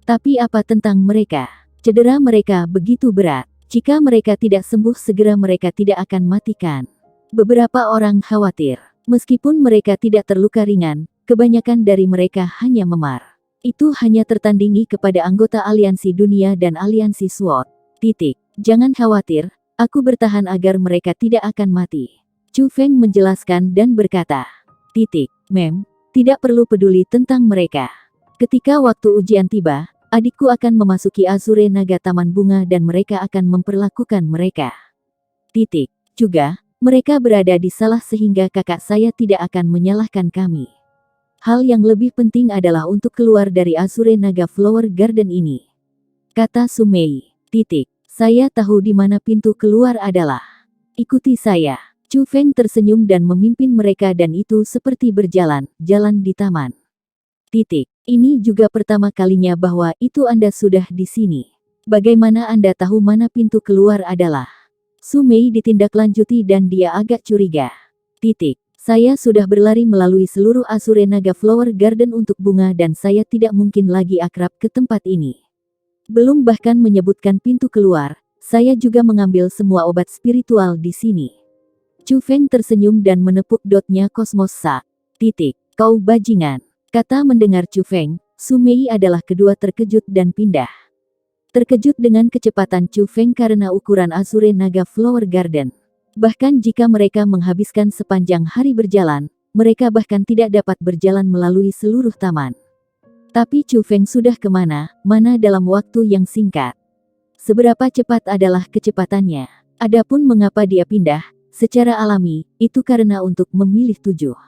[SPEAKER 1] Tapi apa tentang mereka? Cedera mereka begitu berat. Jika mereka tidak sembuh segera mereka tidak akan matikan. Beberapa orang khawatir. Meskipun mereka tidak terluka ringan, kebanyakan dari mereka hanya memar. Itu hanya tertandingi kepada anggota aliansi dunia dan aliansi SWOT. Jangan khawatir, aku bertahan agar mereka tidak akan mati. Chu Feng menjelaskan dan berkata. Mem, tidak perlu peduli tentang mereka. Ketika waktu ujian tiba, adikku akan memasuki Azure Naga Taman Bunga dan mereka akan memperlakukan mereka. Juga, mereka berada di salah sehingga kakak saya tidak akan menyalahkan kami. Hal yang lebih penting adalah untuk keluar dari Azure Naga Flower Garden ini. Kata Su Mei. Saya tahu di mana pintu keluar adalah. Ikuti saya. Chu Feng tersenyum dan memimpin mereka dan itu seperti jalan di taman. Ini juga pertama kalinya bahwa itu Anda sudah di sini. Bagaimana Anda tahu mana pintu keluar adalah? Su Mei ditindaklanjuti dan dia agak curiga. Saya sudah berlari melalui seluruh Azure Naga Flower Garden untuk bunga dan saya tidak mungkin lagi akrab ke tempat ini. Belum bahkan menyebutkan pintu keluar, saya juga mengambil semua obat spiritual di sini. Chu Feng tersenyum dan menepuk dotnya Kosmos Sa. Kau bajingan. Kata mendengar Chu Feng, Su Mei adalah kedua terkejut dan pindah. Terkejut dengan kecepatan Chu Feng karena ukuran Azure Naga Flower Garden. Bahkan jika mereka menghabiskan sepanjang hari berjalan, mereka bahkan tidak dapat berjalan melalui seluruh taman. Tapi Chu Feng sudah kemana, mana dalam waktu yang singkat. Seberapa cepat adalah kecepatannya. Adapun mengapa dia pindah, secara alami, itu karena untuk memilih 7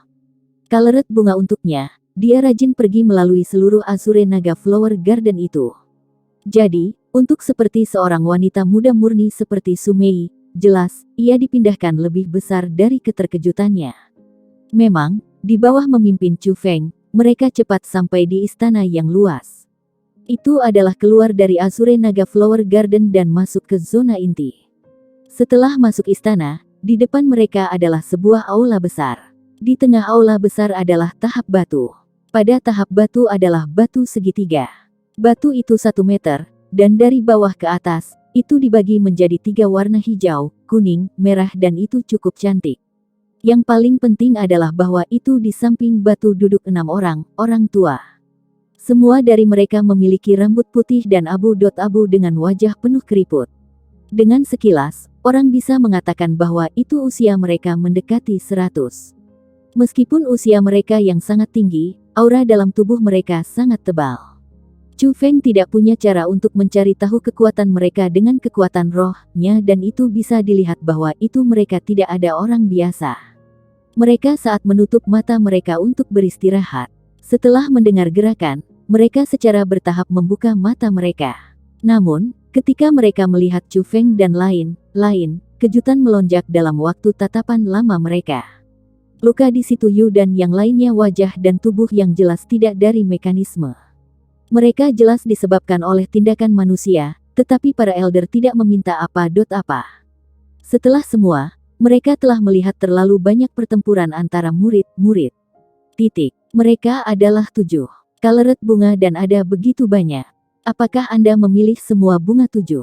[SPEAKER 1] colored bunga untuknya, dia rajin pergi melalui seluruh Azure Naga Flower Garden itu. Jadi, untuk seperti seorang wanita muda murni seperti Su Mei, jelas, ia dipindahkan lebih besar dari keterkejutannya. Memang, di bawah memimpin Chu Feng, mereka cepat sampai di istana yang luas. Itu adalah keluar dari Azure Naga Flower Garden dan masuk ke zona inti. Setelah masuk istana, di depan mereka adalah sebuah aula besar. Di tengah aula besar adalah tahap batu. Pada tahap batu adalah batu segitiga. Batu itu 1 meter, dan dari bawah ke atas, itu dibagi menjadi 3 warna hijau, kuning, merah dan itu cukup cantik. Yang paling penting adalah bahwa itu di samping batu duduk 6 orang tua. Semua dari mereka memiliki rambut putih dan abu dengan wajah penuh keriput. Dengan sekilas, orang bisa mengatakan bahwa itu usia mereka mendekati 100. Meskipun usia mereka yang sangat tinggi, aura dalam tubuh mereka sangat tebal. Chu Feng tidak punya cara untuk mencari tahu kekuatan mereka dengan kekuatan rohnya dan itu bisa dilihat bahwa itu mereka tidak ada orang biasa. Mereka saat menutup mata mereka untuk beristirahat. Setelah mendengar gerakan, mereka secara bertahap membuka mata mereka. Namun, ketika mereka melihat Chu Feng dan lain-lain, kejutan melonjak dalam waktu tatapan lama mereka. Luka di situ Yu dan yang lainnya wajah dan tubuh yang jelas tidak dari mekanisme. Mereka jelas disebabkan oleh tindakan manusia, tetapi para elder tidak meminta apa. Setelah semua, mereka telah melihat terlalu banyak pertempuran antara murid-murid. Mereka adalah 7 kaleret bunga dan ada begitu banyak. Apakah Anda memilih semua bunga 7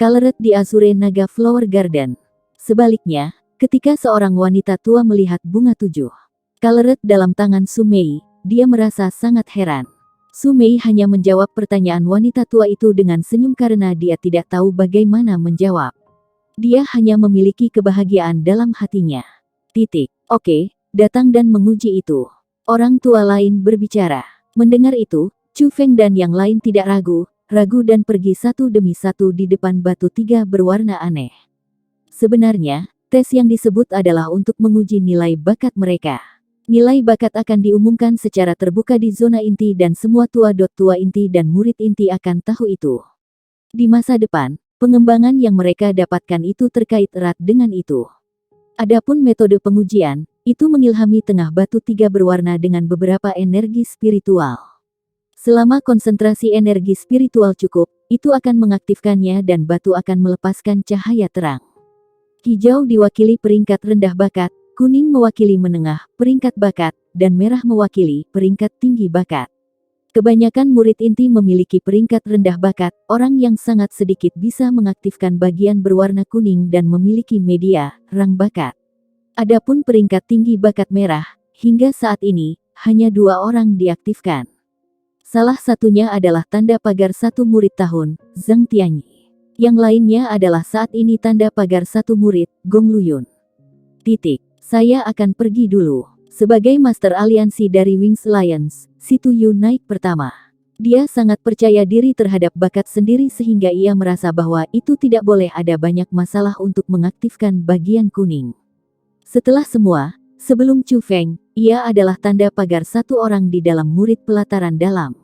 [SPEAKER 1] kaleret di Azure Naga Flower Garden? Sebaliknya, ketika seorang wanita tua melihat bunga 7 kaleret dalam tangan Su Mei, dia merasa sangat heran. Su Mei hanya menjawab pertanyaan wanita tua itu dengan senyum karena dia tidak tahu bagaimana menjawab. Dia hanya memiliki kebahagiaan dalam hatinya. Oke, datang dan menguji itu. Orang tua lain berbicara. Mendengar itu, Chu Feng dan yang lain tidak ragu dan pergi satu demi satu di depan batu 3 berwarna aneh. Sebenarnya, tes yang disebut adalah untuk menguji nilai bakat mereka. Nilai bakat akan diumumkan secara terbuka di zona inti dan semua tua inti dan murid inti akan tahu itu. Di masa depan, pengembangan yang mereka dapatkan itu terkait erat dengan itu. Adapun metode pengujian, itu mengilhami tengah batu 3 berwarna dengan beberapa energi spiritual. Selama konsentrasi energi spiritual cukup, itu akan mengaktifkannya dan batu akan melepaskan cahaya terang. Hijau diwakili peringkat rendah bakat, kuning mewakili menengah, peringkat bakat, dan merah mewakili peringkat tinggi bakat. Kebanyakan murid inti memiliki peringkat rendah bakat, orang yang sangat sedikit bisa mengaktifkan bagian berwarna kuning dan memiliki media, rang bakat. Adapun peringkat tinggi bakat merah, hingga saat ini, hanya 2 orang diaktifkan. Salah satunya adalah tanda pagar 1 murid tahun, Zhang Tianyi. Yang lainnya adalah saat ini tanda pagar 1 murid, Gong Luyun. Saya akan pergi dulu. Sebagai Master Aliansi dari Wings Alliance, Si Tuyu naik pertama. Dia sangat percaya diri terhadap bakat sendiri sehingga ia merasa bahwa itu tidak boleh ada banyak masalah untuk mengaktifkan bagian kuning. Setelah semua, sebelum Chu Feng, ia adalah tanda pagar 1 orang di dalam murid pelataran dalam.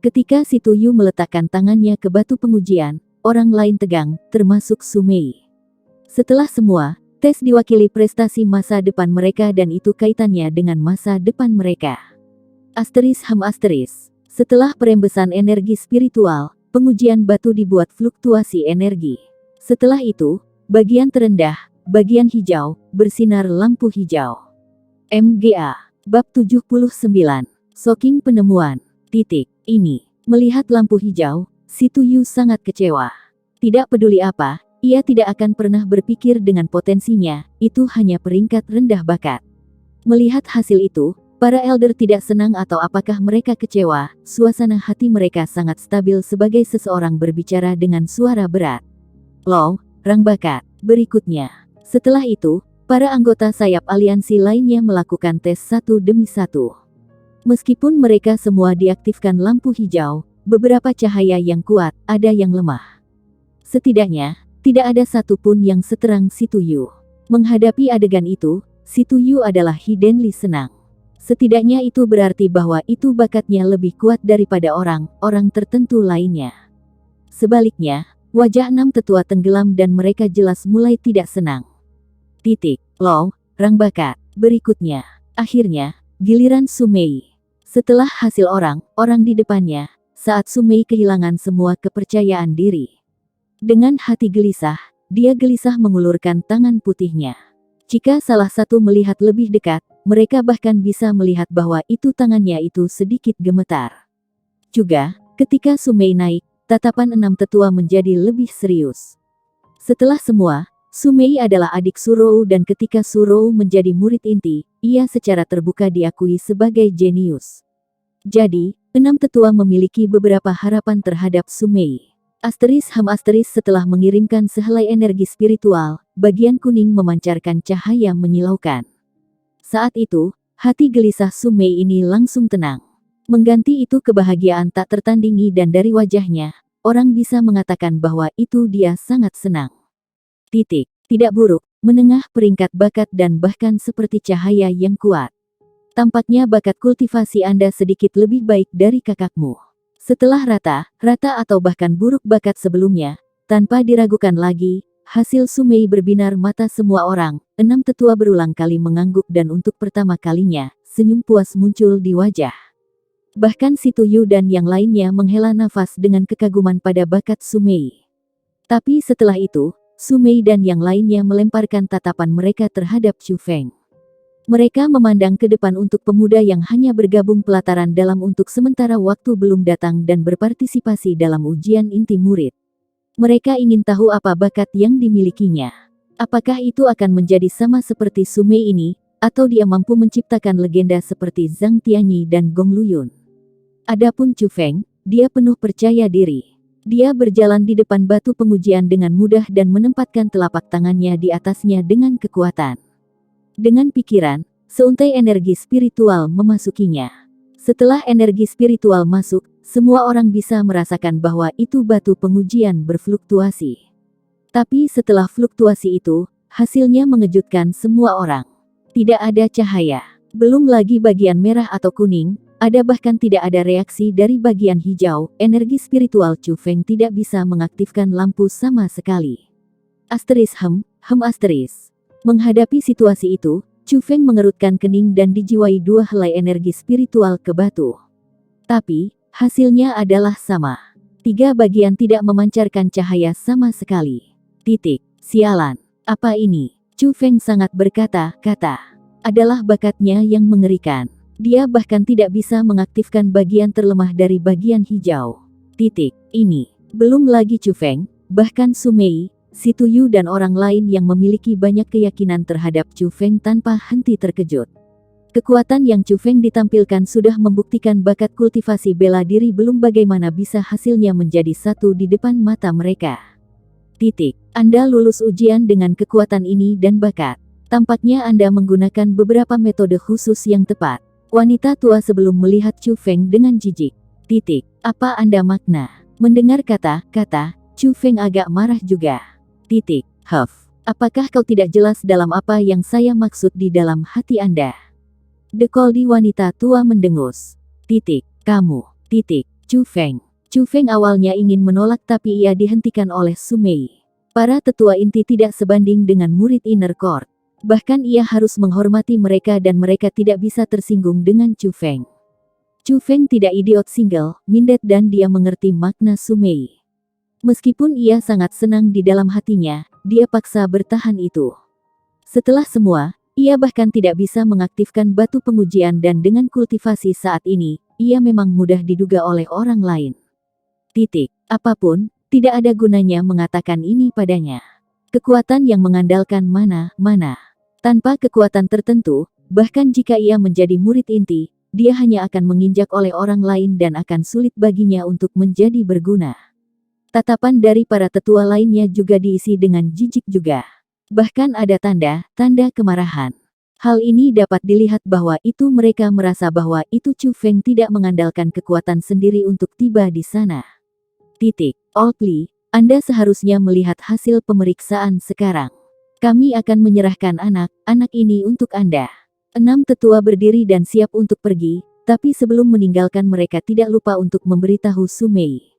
[SPEAKER 1] Ketika Si Tuyu meletakkan tangannya ke batu pengujian, orang lain tegang, termasuk Su Mei. Setelah semua, tes diwakili prestasi masa depan mereka dan itu kaitannya dengan masa depan mereka. Setelah perembesan energi spiritual, pengujian batu dibuat fluktuasi energi. Setelah itu, bagian terendah, bagian hijau, bersinar lampu hijau. MGA. Bab 79. Shocking penemuan. Ini. Melihat lampu hijau, Si Tuyu sangat kecewa. Tidak peduli apa, ia tidak akan pernah berpikir dengan potensinya, itu hanya peringkat rendah bakat. Melihat hasil itu, para elder tidak senang atau apakah mereka kecewa, suasana hati mereka sangat stabil sebagai seseorang berbicara dengan suara berat. Rang bakat. Berikutnya. Setelah itu, para anggota sayap aliansi lainnya melakukan tes 1 demi 1. Meskipun mereka semua diaktifkan lampu hijau, beberapa cahaya yang kuat, ada yang lemah. Setidaknya, tidak ada satupun yang seterang Si Tuyu. Menghadapi adegan itu, Si Tuyu adalah Hidenli senang. Setidaknya itu berarti bahwa itu bakatnya lebih kuat daripada orang tertentu lainnya. Sebaliknya, wajah 6 tetua tenggelam dan mereka jelas mulai tidak senang. Rang bakat. Berikutnya. Akhirnya, giliran Su Mei. Setelah hasil orang di depannya, saat Su Mei kehilangan semua kepercayaan diri. Dengan hati gelisah, dia gelisah mengulurkan tangan putihnya. Jika salah satu melihat lebih dekat, mereka bahkan bisa melihat bahwa itu tangannya itu sedikit gemetar. Juga, ketika Su Mei naik, tatapan 6 tetua menjadi lebih serius. Setelah semua, Su Mei adalah adik Su Rou dan ketika Su Rou menjadi murid inti, ia secara terbuka diakui sebagai jenius. Jadi, 6 tetua memiliki beberapa harapan terhadap Su Mei. Setelah mengirimkan sehelai energi spiritual, bagian kuning memancarkan cahaya menyilaukan. Saat itu, hati gelisah Su Mei ini langsung tenang. Mengganti itu kebahagiaan tak tertandingi dan dari wajahnya, orang bisa mengatakan bahwa itu dia sangat senang. Tidak buruk, menengah, peringkat bakat dan bahkan seperti cahaya yang kuat. Tampaknya bakat kultivasi Anda sedikit lebih baik dari kakakmu. Setelah rata atau bahkan buruk bakat sebelumnya, tanpa diragukan lagi, hasil Sumei berbinar mata semua orang. 6 tetua berulang kali mengangguk dan untuk pertama kalinya, senyum puas muncul di wajah. Bahkan si Tuyu dan yang lainnya menghela nafas dengan kekaguman pada bakat Sumei. Tapi setelah itu, Sumei dan yang lainnya melemparkan tatapan mereka terhadap Chu Feng. Mereka memandang ke depan untuk pemuda yang hanya bergabung pelataran dalam untuk sementara waktu belum datang dan berpartisipasi dalam ujian inti murid. Mereka ingin tahu apa bakat yang dimilikinya. Apakah itu akan menjadi sama seperti Sumei ini, atau dia mampu menciptakan legenda seperti Zhang Tianyi dan Gong Luyun. Adapun Chu Feng, dia penuh percaya diri. Dia berjalan di depan batu pengujian dengan mudah dan menempatkan telapak tangannya di atasnya dengan kekuatan. Dengan pikiran, seuntai energi spiritual memasukinya. Setelah energi spiritual masuk, semua orang bisa merasakan bahwa itu batu pengujian berfluktuasi. Tapi setelah fluktuasi itu, hasilnya mengejutkan semua orang. Tidak ada cahaya, belum lagi bagian merah atau kuning, ada bahkan tidak ada reaksi dari bagian hijau. Energi spiritual Chu Feng tidak bisa mengaktifkan lampu sama sekali. Asteris. Menghadapi situasi itu, Chu Feng mengerutkan kening dan dijiwai 2 helai energi spiritual ke batu. Tapi, hasilnya adalah sama. 3 bagian tidak memancarkan cahaya sama sekali. Sialan. Apa ini? Chu Feng sangat berkata-kata. Adalah bakatnya yang mengerikan. Dia bahkan tidak bisa mengaktifkan bagian terlemah dari bagian hijau. Ini. Belum lagi Chu Feng, bahkan Sumei, si Tuyu dan orang lain yang memiliki banyak keyakinan terhadap Chu Feng tanpa henti terkejut. Kekuatan yang Chu Feng ditampilkan sudah membuktikan bakat kultivasi bela diri belum bagaimana bisa hasilnya menjadi satu di depan mata mereka. Anda lulus ujian dengan kekuatan ini dan bakat. Tampaknya Anda menggunakan beberapa metode khusus yang tepat. Wanita tua sebelum melihat Chu Feng dengan jijik. Apa Anda makna? Mendengar kata-kata, Chu Feng agak marah juga. Apakah kau tidak jelas dalam apa yang saya maksud di dalam hati Anda? Dekoldi wanita tua mendengus. Kamu. Chu Feng. Chu Feng awalnya ingin menolak tapi ia dihentikan oleh Sumei. Para tetua inti tidak sebanding dengan murid inner court. Bahkan ia harus menghormati mereka dan mereka tidak bisa tersinggung dengan Chu Feng. Chu Feng tidak idiot single-minded dan dia mengerti makna Sumei. Meskipun ia sangat senang di dalam hatinya, dia paksa bertahan itu. Setelah semua, ia bahkan tidak bisa mengaktifkan batu pengujian dan dengan kultivasi saat ini, ia memang mudah diduga oleh orang lain. Apapun, tidak ada gunanya mengatakan ini padanya. Kekuatan yang mengandalkan mana. Tanpa kekuatan tertentu, bahkan jika ia menjadi murid inti, dia hanya akan menginjak oleh orang lain dan akan sulit baginya untuk menjadi berguna. Tatapan dari para tetua lainnya juga diisi dengan jijik juga. Bahkan ada tanda kemarahan. Hal ini dapat dilihat bahwa itu mereka merasa bahwa itu Chu Feng tidak mengandalkan kekuatan sendiri untuk tiba di sana. Oldly, Anda seharusnya melihat hasil pemeriksaan sekarang. Kami akan menyerahkan anak ini untuk Anda. 6 tetua berdiri dan siap untuk pergi, tapi sebelum meninggalkan mereka tidak lupa untuk memberitahu Sumei.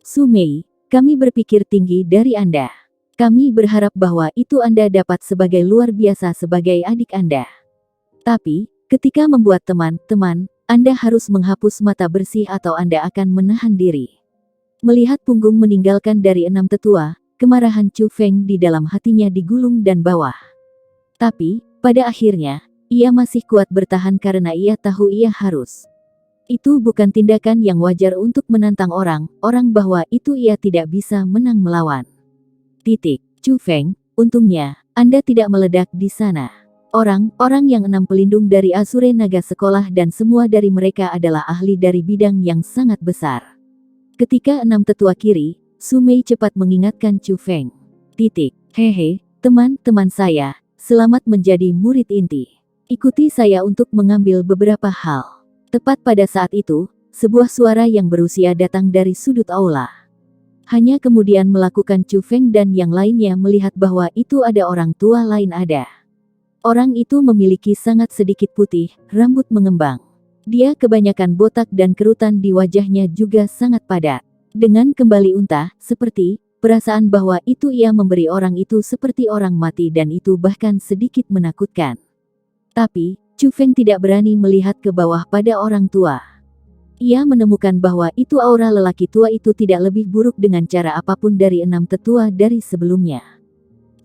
[SPEAKER 1] Sumei, kami berpikir tinggi dari Anda. Kami berharap bahwa itu Anda dapat sebagai luar biasa sebagai adik Anda. Tapi, ketika membuat teman-teman, Anda harus menghapus mata bersih atau Anda akan menahan diri. Melihat punggung meninggalkan dari 6 tetua, kemarahan Chu Feng di dalam hatinya digulung dan bawah. Tapi, pada akhirnya, ia masih kuat bertahan karena ia tahu ia harus. Itu bukan tindakan yang wajar untuk menantang orang bahwa itu ia tidak bisa menang melawan. Chu Feng, untungnya, Anda tidak meledak di sana. Orang yang 6 pelindung dari Azure Naga sekolah dan semua dari mereka adalah ahli dari bidang yang sangat besar. Ketika 6 tetua kiri, Sumei cepat mengingatkan Chu Feng. Hehe, teman-teman saya, selamat menjadi murid inti. Ikuti saya untuk mengambil beberapa hal. Tepat pada saat itu, sebuah suara yang berusia datang dari sudut aula. Hanya kemudian melakukan Chu Feng dan yang lainnya melihat bahwa itu ada orang tua lain ada. Orang itu memiliki sangat sedikit putih, rambut mengembang. Dia kebanyakan botak dan kerutan di wajahnya juga sangat padat. Dengan kembali unta, seperti perasaan bahwa itu ia memberi orang itu seperti orang mati dan itu bahkan sedikit menakutkan. Tapi, Chu Feng tidak berani melihat ke bawah pada orang tua. Ia menemukan bahwa itu aura lelaki tua itu tidak lebih buruk dengan cara apapun dari 6 tetua dari sebelumnya.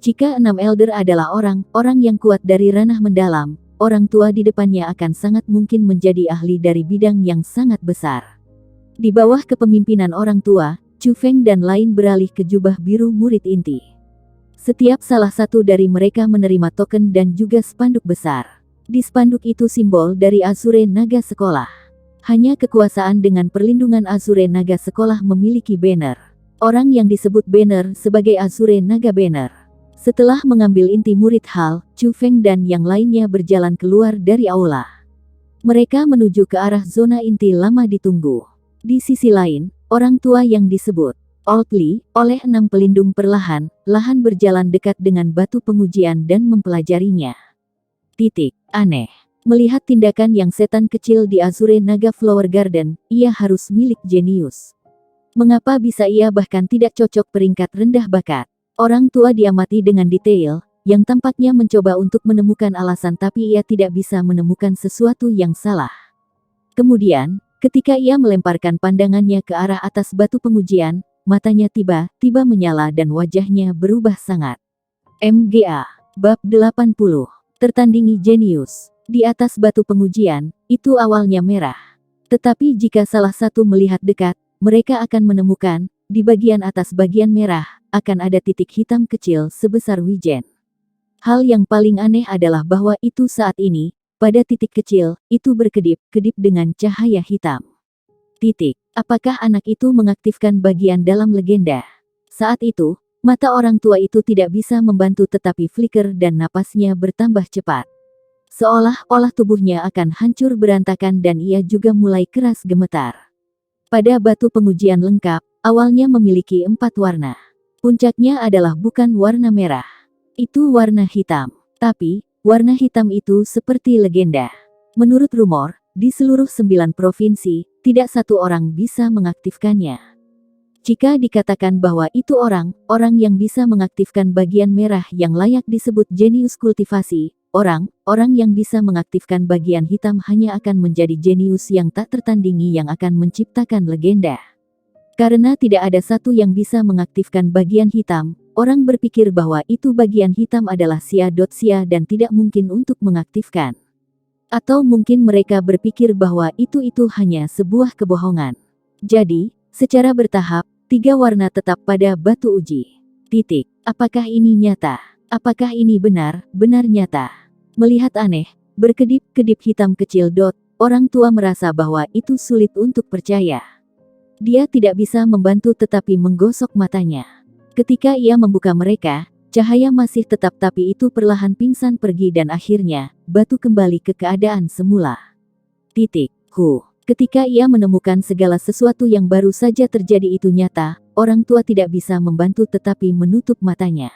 [SPEAKER 1] Jika 6 elder adalah orang yang kuat dari ranah mendalam, orang tua di depannya akan sangat mungkin menjadi ahli dari bidang yang sangat besar. Di bawah kepemimpinan orang tua, Chu Feng dan lain beralih ke jubah biru murid inti. Setiap salah satu dari mereka menerima token dan juga spanduk besar. Di spanduk itu simbol dari Azure Naga Sekolah. Hanya kekuasaan dengan perlindungan Azure Naga Sekolah memiliki banner. Orang yang disebut banner sebagai Azure Naga Banner. Setelah mengambil inti murid hal, Chu Feng dan yang lainnya berjalan keluar dari aula. Mereka menuju ke arah zona inti lama ditunggu. Di sisi lain, orang tua yang disebut Old Li oleh 6 pelindung perlahan berjalan dekat dengan batu pengujian dan mempelajarinya. Aneh. Melihat tindakan yang setan kecil di Azure Naga Flower Garden, ia harus milik jenius. Mengapa bisa ia bahkan tidak cocok peringkat rendah bakat? Orang tua diamati dengan detail, yang tampaknya mencoba untuk menemukan alasan tapi ia tidak bisa menemukan sesuatu yang salah. Kemudian, ketika ia melemparkan pandangannya ke arah atas batu pengujian, matanya tiba-tiba menyala dan wajahnya berubah sangat. MGA. Bab 80. Tertandingi jenius. Di atas batu pengujian, itu awalnya merah. Tetapi jika salah satu melihat dekat, mereka akan menemukan, di bagian atas bagian merah, akan ada titik hitam kecil sebesar wijen. Hal yang paling aneh adalah bahwa itu saat ini, pada titik kecil, itu berkedip-kedip dengan cahaya hitam. Apakah anak itu mengaktifkan bagian dalam legenda? Saat itu, mata orang tua itu tidak bisa membantu tetapi flicker dan napasnya bertambah cepat. Seolah-olah tubuhnya akan hancur berantakan dan ia juga mulai keras gemetar. Pada batu pengujian lengkap, awalnya memiliki 4 warna. Puncaknya adalah bukan warna merah. Itu warna hitam. Tapi, warna hitam itu seperti legenda. Menurut rumor, di seluruh 9 provinsi, tidak satu orang bisa mengaktifkannya. Jika dikatakan bahwa itu orang yang bisa mengaktifkan bagian merah yang layak disebut jenius kultivasi, orang yang bisa mengaktifkan bagian hitam hanya akan menjadi jenius yang tak tertandingi yang akan menciptakan legenda. Karena tidak ada satu yang bisa mengaktifkan bagian hitam, orang berpikir bahwa itu bagian hitam adalah sia dan tidak mungkin untuk mengaktifkan. Atau mungkin mereka berpikir bahwa itu hanya sebuah kebohongan. Jadi, secara bertahap, 3 warna tetap pada batu uji. Apakah ini nyata? Apakah ini benar nyata? Melihat aneh, berkedip-kedip hitam kecil orang tua merasa bahwa itu sulit untuk percaya. Dia tidak bisa membantu tetapi menggosok matanya. Ketika ia membuka mereka, cahaya masih tetap tapi itu perlahan pingsan pergi dan akhirnya, batu kembali ke keadaan semula. Ketika ia menemukan segala sesuatu yang baru saja terjadi itu nyata, orang tua tidak bisa membantu tetapi menutup matanya.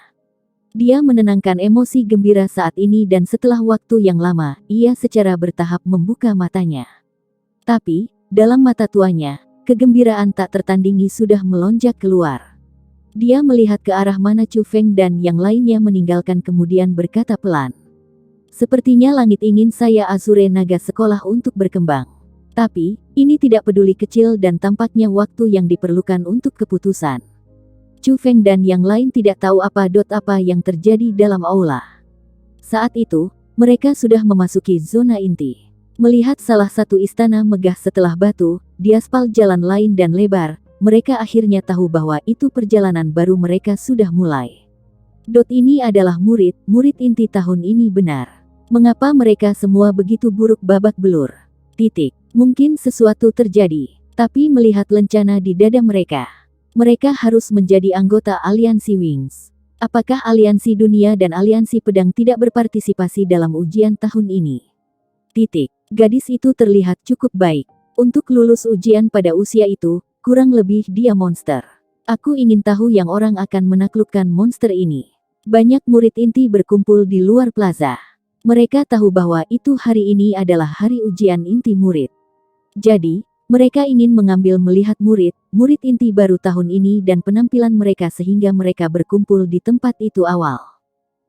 [SPEAKER 1] Dia menenangkan emosi gembira saat ini dan setelah waktu yang lama, ia secara bertahap membuka matanya. Tapi, dalam mata tuanya, kegembiraan tak tertandingi sudah melonjak keluar. Dia melihat ke arah mana Chu Feng dan yang lainnya meninggalkan kemudian berkata pelan. Sepertinya langit ingin saya Azure Naga Sekolah untuk berkembang. Tapi, ini tidak peduli kecil dan tampaknya waktu yang diperlukan untuk keputusan. Chu Feng dan yang lain tidak tahu apa yang terjadi dalam aula. Saat itu, mereka sudah memasuki zona inti. Melihat salah satu istana megah setelah batu, di aspal jalan lain dan lebar, mereka akhirnya tahu bahwa itu perjalanan baru mereka sudah mulai. Ini adalah murid inti tahun ini benar. Mengapa mereka semua begitu buruk babak belur? Mungkin sesuatu terjadi, tapi melihat lencana di dada mereka, mereka harus menjadi anggota aliansi Wings. Apakah aliansi dunia dan aliansi pedang tidak berpartisipasi dalam ujian tahun ini? Gadis itu terlihat cukup baik. Untuk lulus ujian pada usia itu, kurang lebih dia monster. Aku ingin tahu yang orang akan menaklukkan monster ini. Banyak murid inti berkumpul di luar plaza. Mereka tahu bahwa itu hari ini adalah hari ujian inti murid. Jadi, mereka ingin mengambil melihat murid inti baru tahun ini dan penampilan mereka sehingga mereka berkumpul di tempat itu awal.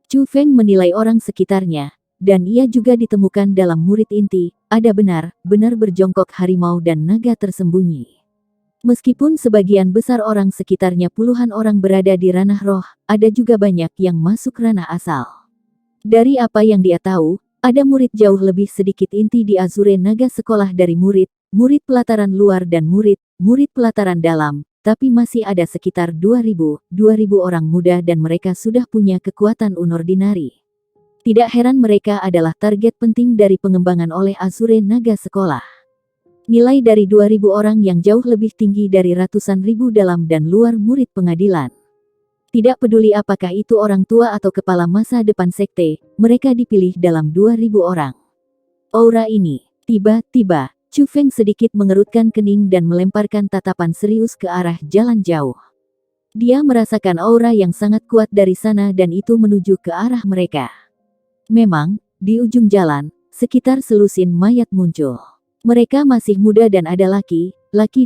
[SPEAKER 1] Chu Feng menilai orang sekitarnya, dan ia juga ditemukan dalam murid inti, ada benar-benar berjongkok harimau dan naga tersembunyi. Meskipun sebagian besar orang sekitarnya puluhan orang berada di ranah roh, ada juga banyak yang masuk ranah asal. Dari apa yang dia tahu, ada murid jauh lebih sedikit inti di Azure Naga sekolah dari murid pelataran luar dan murid pelataran dalam, tapi masih ada sekitar 2000 orang muda dan mereka sudah punya kekuatan unordinari. Tidak heran mereka adalah target penting dari pengembangan oleh Azure Naga sekolah. Nilai dari 2000 orang yang jauh lebih tinggi dari ratusan ribu dalam dan luar murid pengadilan. Tidak peduli apakah itu orang tua atau kepala masa depan sekte, mereka dipilih dalam 2000 orang. Aura ini, tiba-tiba, Chu Feng sedikit mengerutkan kening dan melemparkan tatapan serius ke arah jalan jauh. Dia merasakan aura yang sangat kuat dari sana dan itu menuju ke arah mereka. Memang, di ujung jalan, sekitar selusin mayat muncul. Mereka masih muda dan ada laki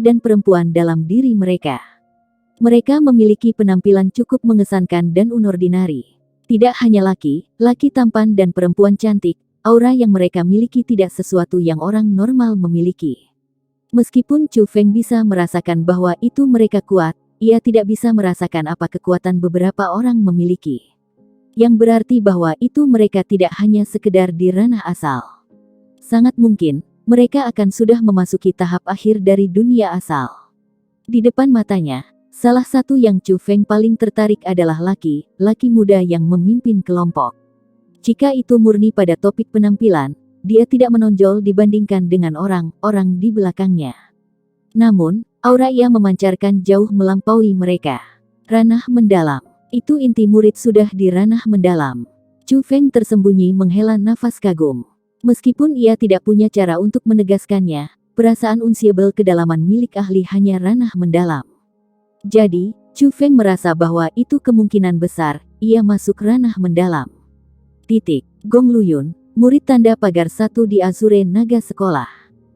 [SPEAKER 1] dan perempuan dalam diri mereka. Mereka memiliki penampilan cukup mengesankan dan unordinari. Tidak hanya laki tampan dan perempuan cantik, aura yang mereka miliki tidak sesuatu yang orang normal memiliki. Meskipun Chu Feng bisa merasakan bahwa itu mereka kuat, ia tidak bisa merasakan apa kekuatan beberapa orang memiliki. Yang berarti bahwa itu mereka tidak hanya sekedar di ranah asal. Sangat mungkin, mereka akan sudah memasuki tahap akhir dari dunia asal. Di depan matanya, salah satu yang Chu Feng paling tertarik adalah laki muda yang memimpin kelompok. Jika itu murni pada topik penampilan, dia tidak menonjol dibandingkan dengan orang-orang di belakangnya. Namun, aura ia memancarkan jauh melampaui mereka. Ranah mendalam. Itu inti murid sudah di ranah mendalam. Chu Feng tersembunyi menghela nafas kagum. Meskipun ia tidak punya cara untuk menegaskannya, perasaan unsiable kedalaman milik ahli hanya ranah mendalam. Jadi, Chu Feng merasa bahwa itu kemungkinan besar, ia masuk ranah mendalam. Gong Luyun, murid tanda pagar 1 di Azure Naga sekolah.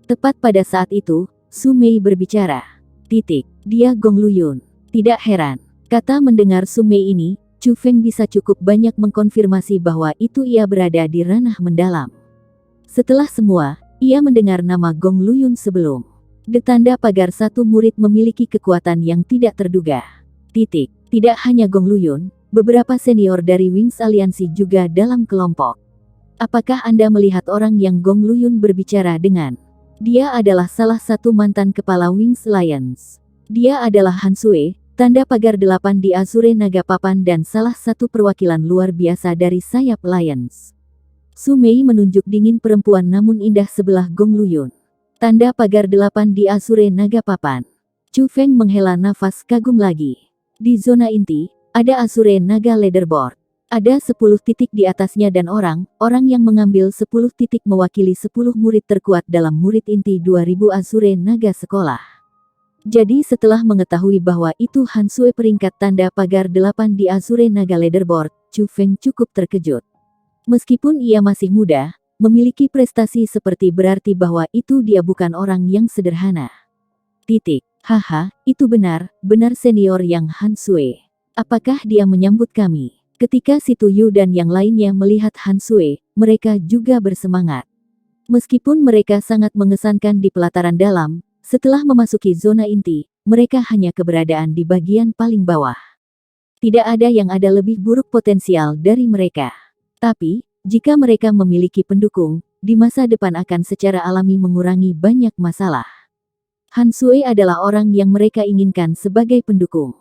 [SPEAKER 1] Tepat pada saat itu, Su Mei berbicara. Dia Gong Luyun. Tidak heran. Kata mendengar Su Mei ini, Chu Feng bisa cukup banyak mengkonfirmasi bahwa itu ia berada di ranah mendalam. Setelah semua, ia mendengar nama Gong Luyun sebelum. Tanda pagar 1 murid memiliki kekuatan yang tidak terduga. Tidak hanya Gong Luyun, beberapa senior dari Wings Aliansi juga dalam kelompok. Apakah Anda melihat orang yang Gong Luyun berbicara dengan? Dia adalah salah satu mantan kepala Wings Alliance. Dia adalah Han Sue, tanda pagar 8 di Azure Naga Papan dan salah satu perwakilan luar biasa dari sayap Alliance. Su Mei menunjuk dingin perempuan namun indah sebelah Gong Luyun. Tanda pagar 8 di Azure Naga Papan. Chu Feng menghela nafas kagum lagi. Di zona inti, ada Azure Naga Leaderboard. Ada 10 titik di atasnya dan orang yang mengambil 10 titik mewakili 10 murid terkuat dalam murid inti 2000 Azure Naga sekolah. Jadi setelah mengetahui bahwa itu Han Sue peringkat tanda pagar 8 di Azure Naga Leaderboard, Chu Feng cukup terkejut. Meskipun ia masih muda, memiliki prestasi seperti berarti bahwa itu dia bukan orang yang sederhana. Haha, itu benar senior yang Han Sue. Apakah dia menyambut kami? Ketika Si Tuyu dan yang lainnya melihat Han Sue, mereka juga bersemangat. Meskipun mereka sangat mengesankan di pelataran dalam, setelah memasuki zona inti, mereka hanya keberadaan di bagian paling bawah. Tidak ada yang ada lebih buruk potensial dari mereka. Tapi, jika mereka memiliki pendukung, di masa depan akan secara alami mengurangi banyak masalah. Han Sue adalah orang yang mereka inginkan sebagai pendukung.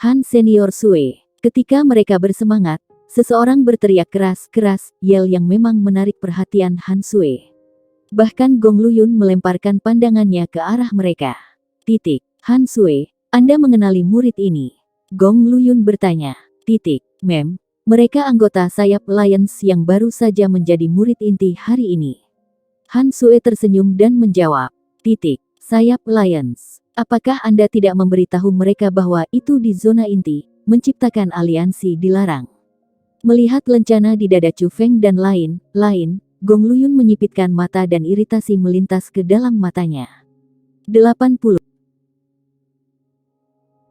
[SPEAKER 1] Han Senior Sue. Ketika mereka bersemangat, seseorang berteriak keras, yel yang memang menarik perhatian Han Sue. Bahkan Gong Luyun melemparkan pandangannya ke arah mereka. Han Sue, Anda mengenali murid ini? Gong Luyun bertanya. Mem, mereka anggota sayap Alliance yang baru saja menjadi murid inti hari ini. Han Sue tersenyum dan menjawab. Sayap Alliance. Apakah Anda tidak memberitahu mereka bahwa itu di zona inti, menciptakan aliansi dilarang? Melihat lencana di dada Chu Feng dan lain-lain, Gong Luyun menyipitkan mata dan iritasi melintas ke dalam matanya. 80.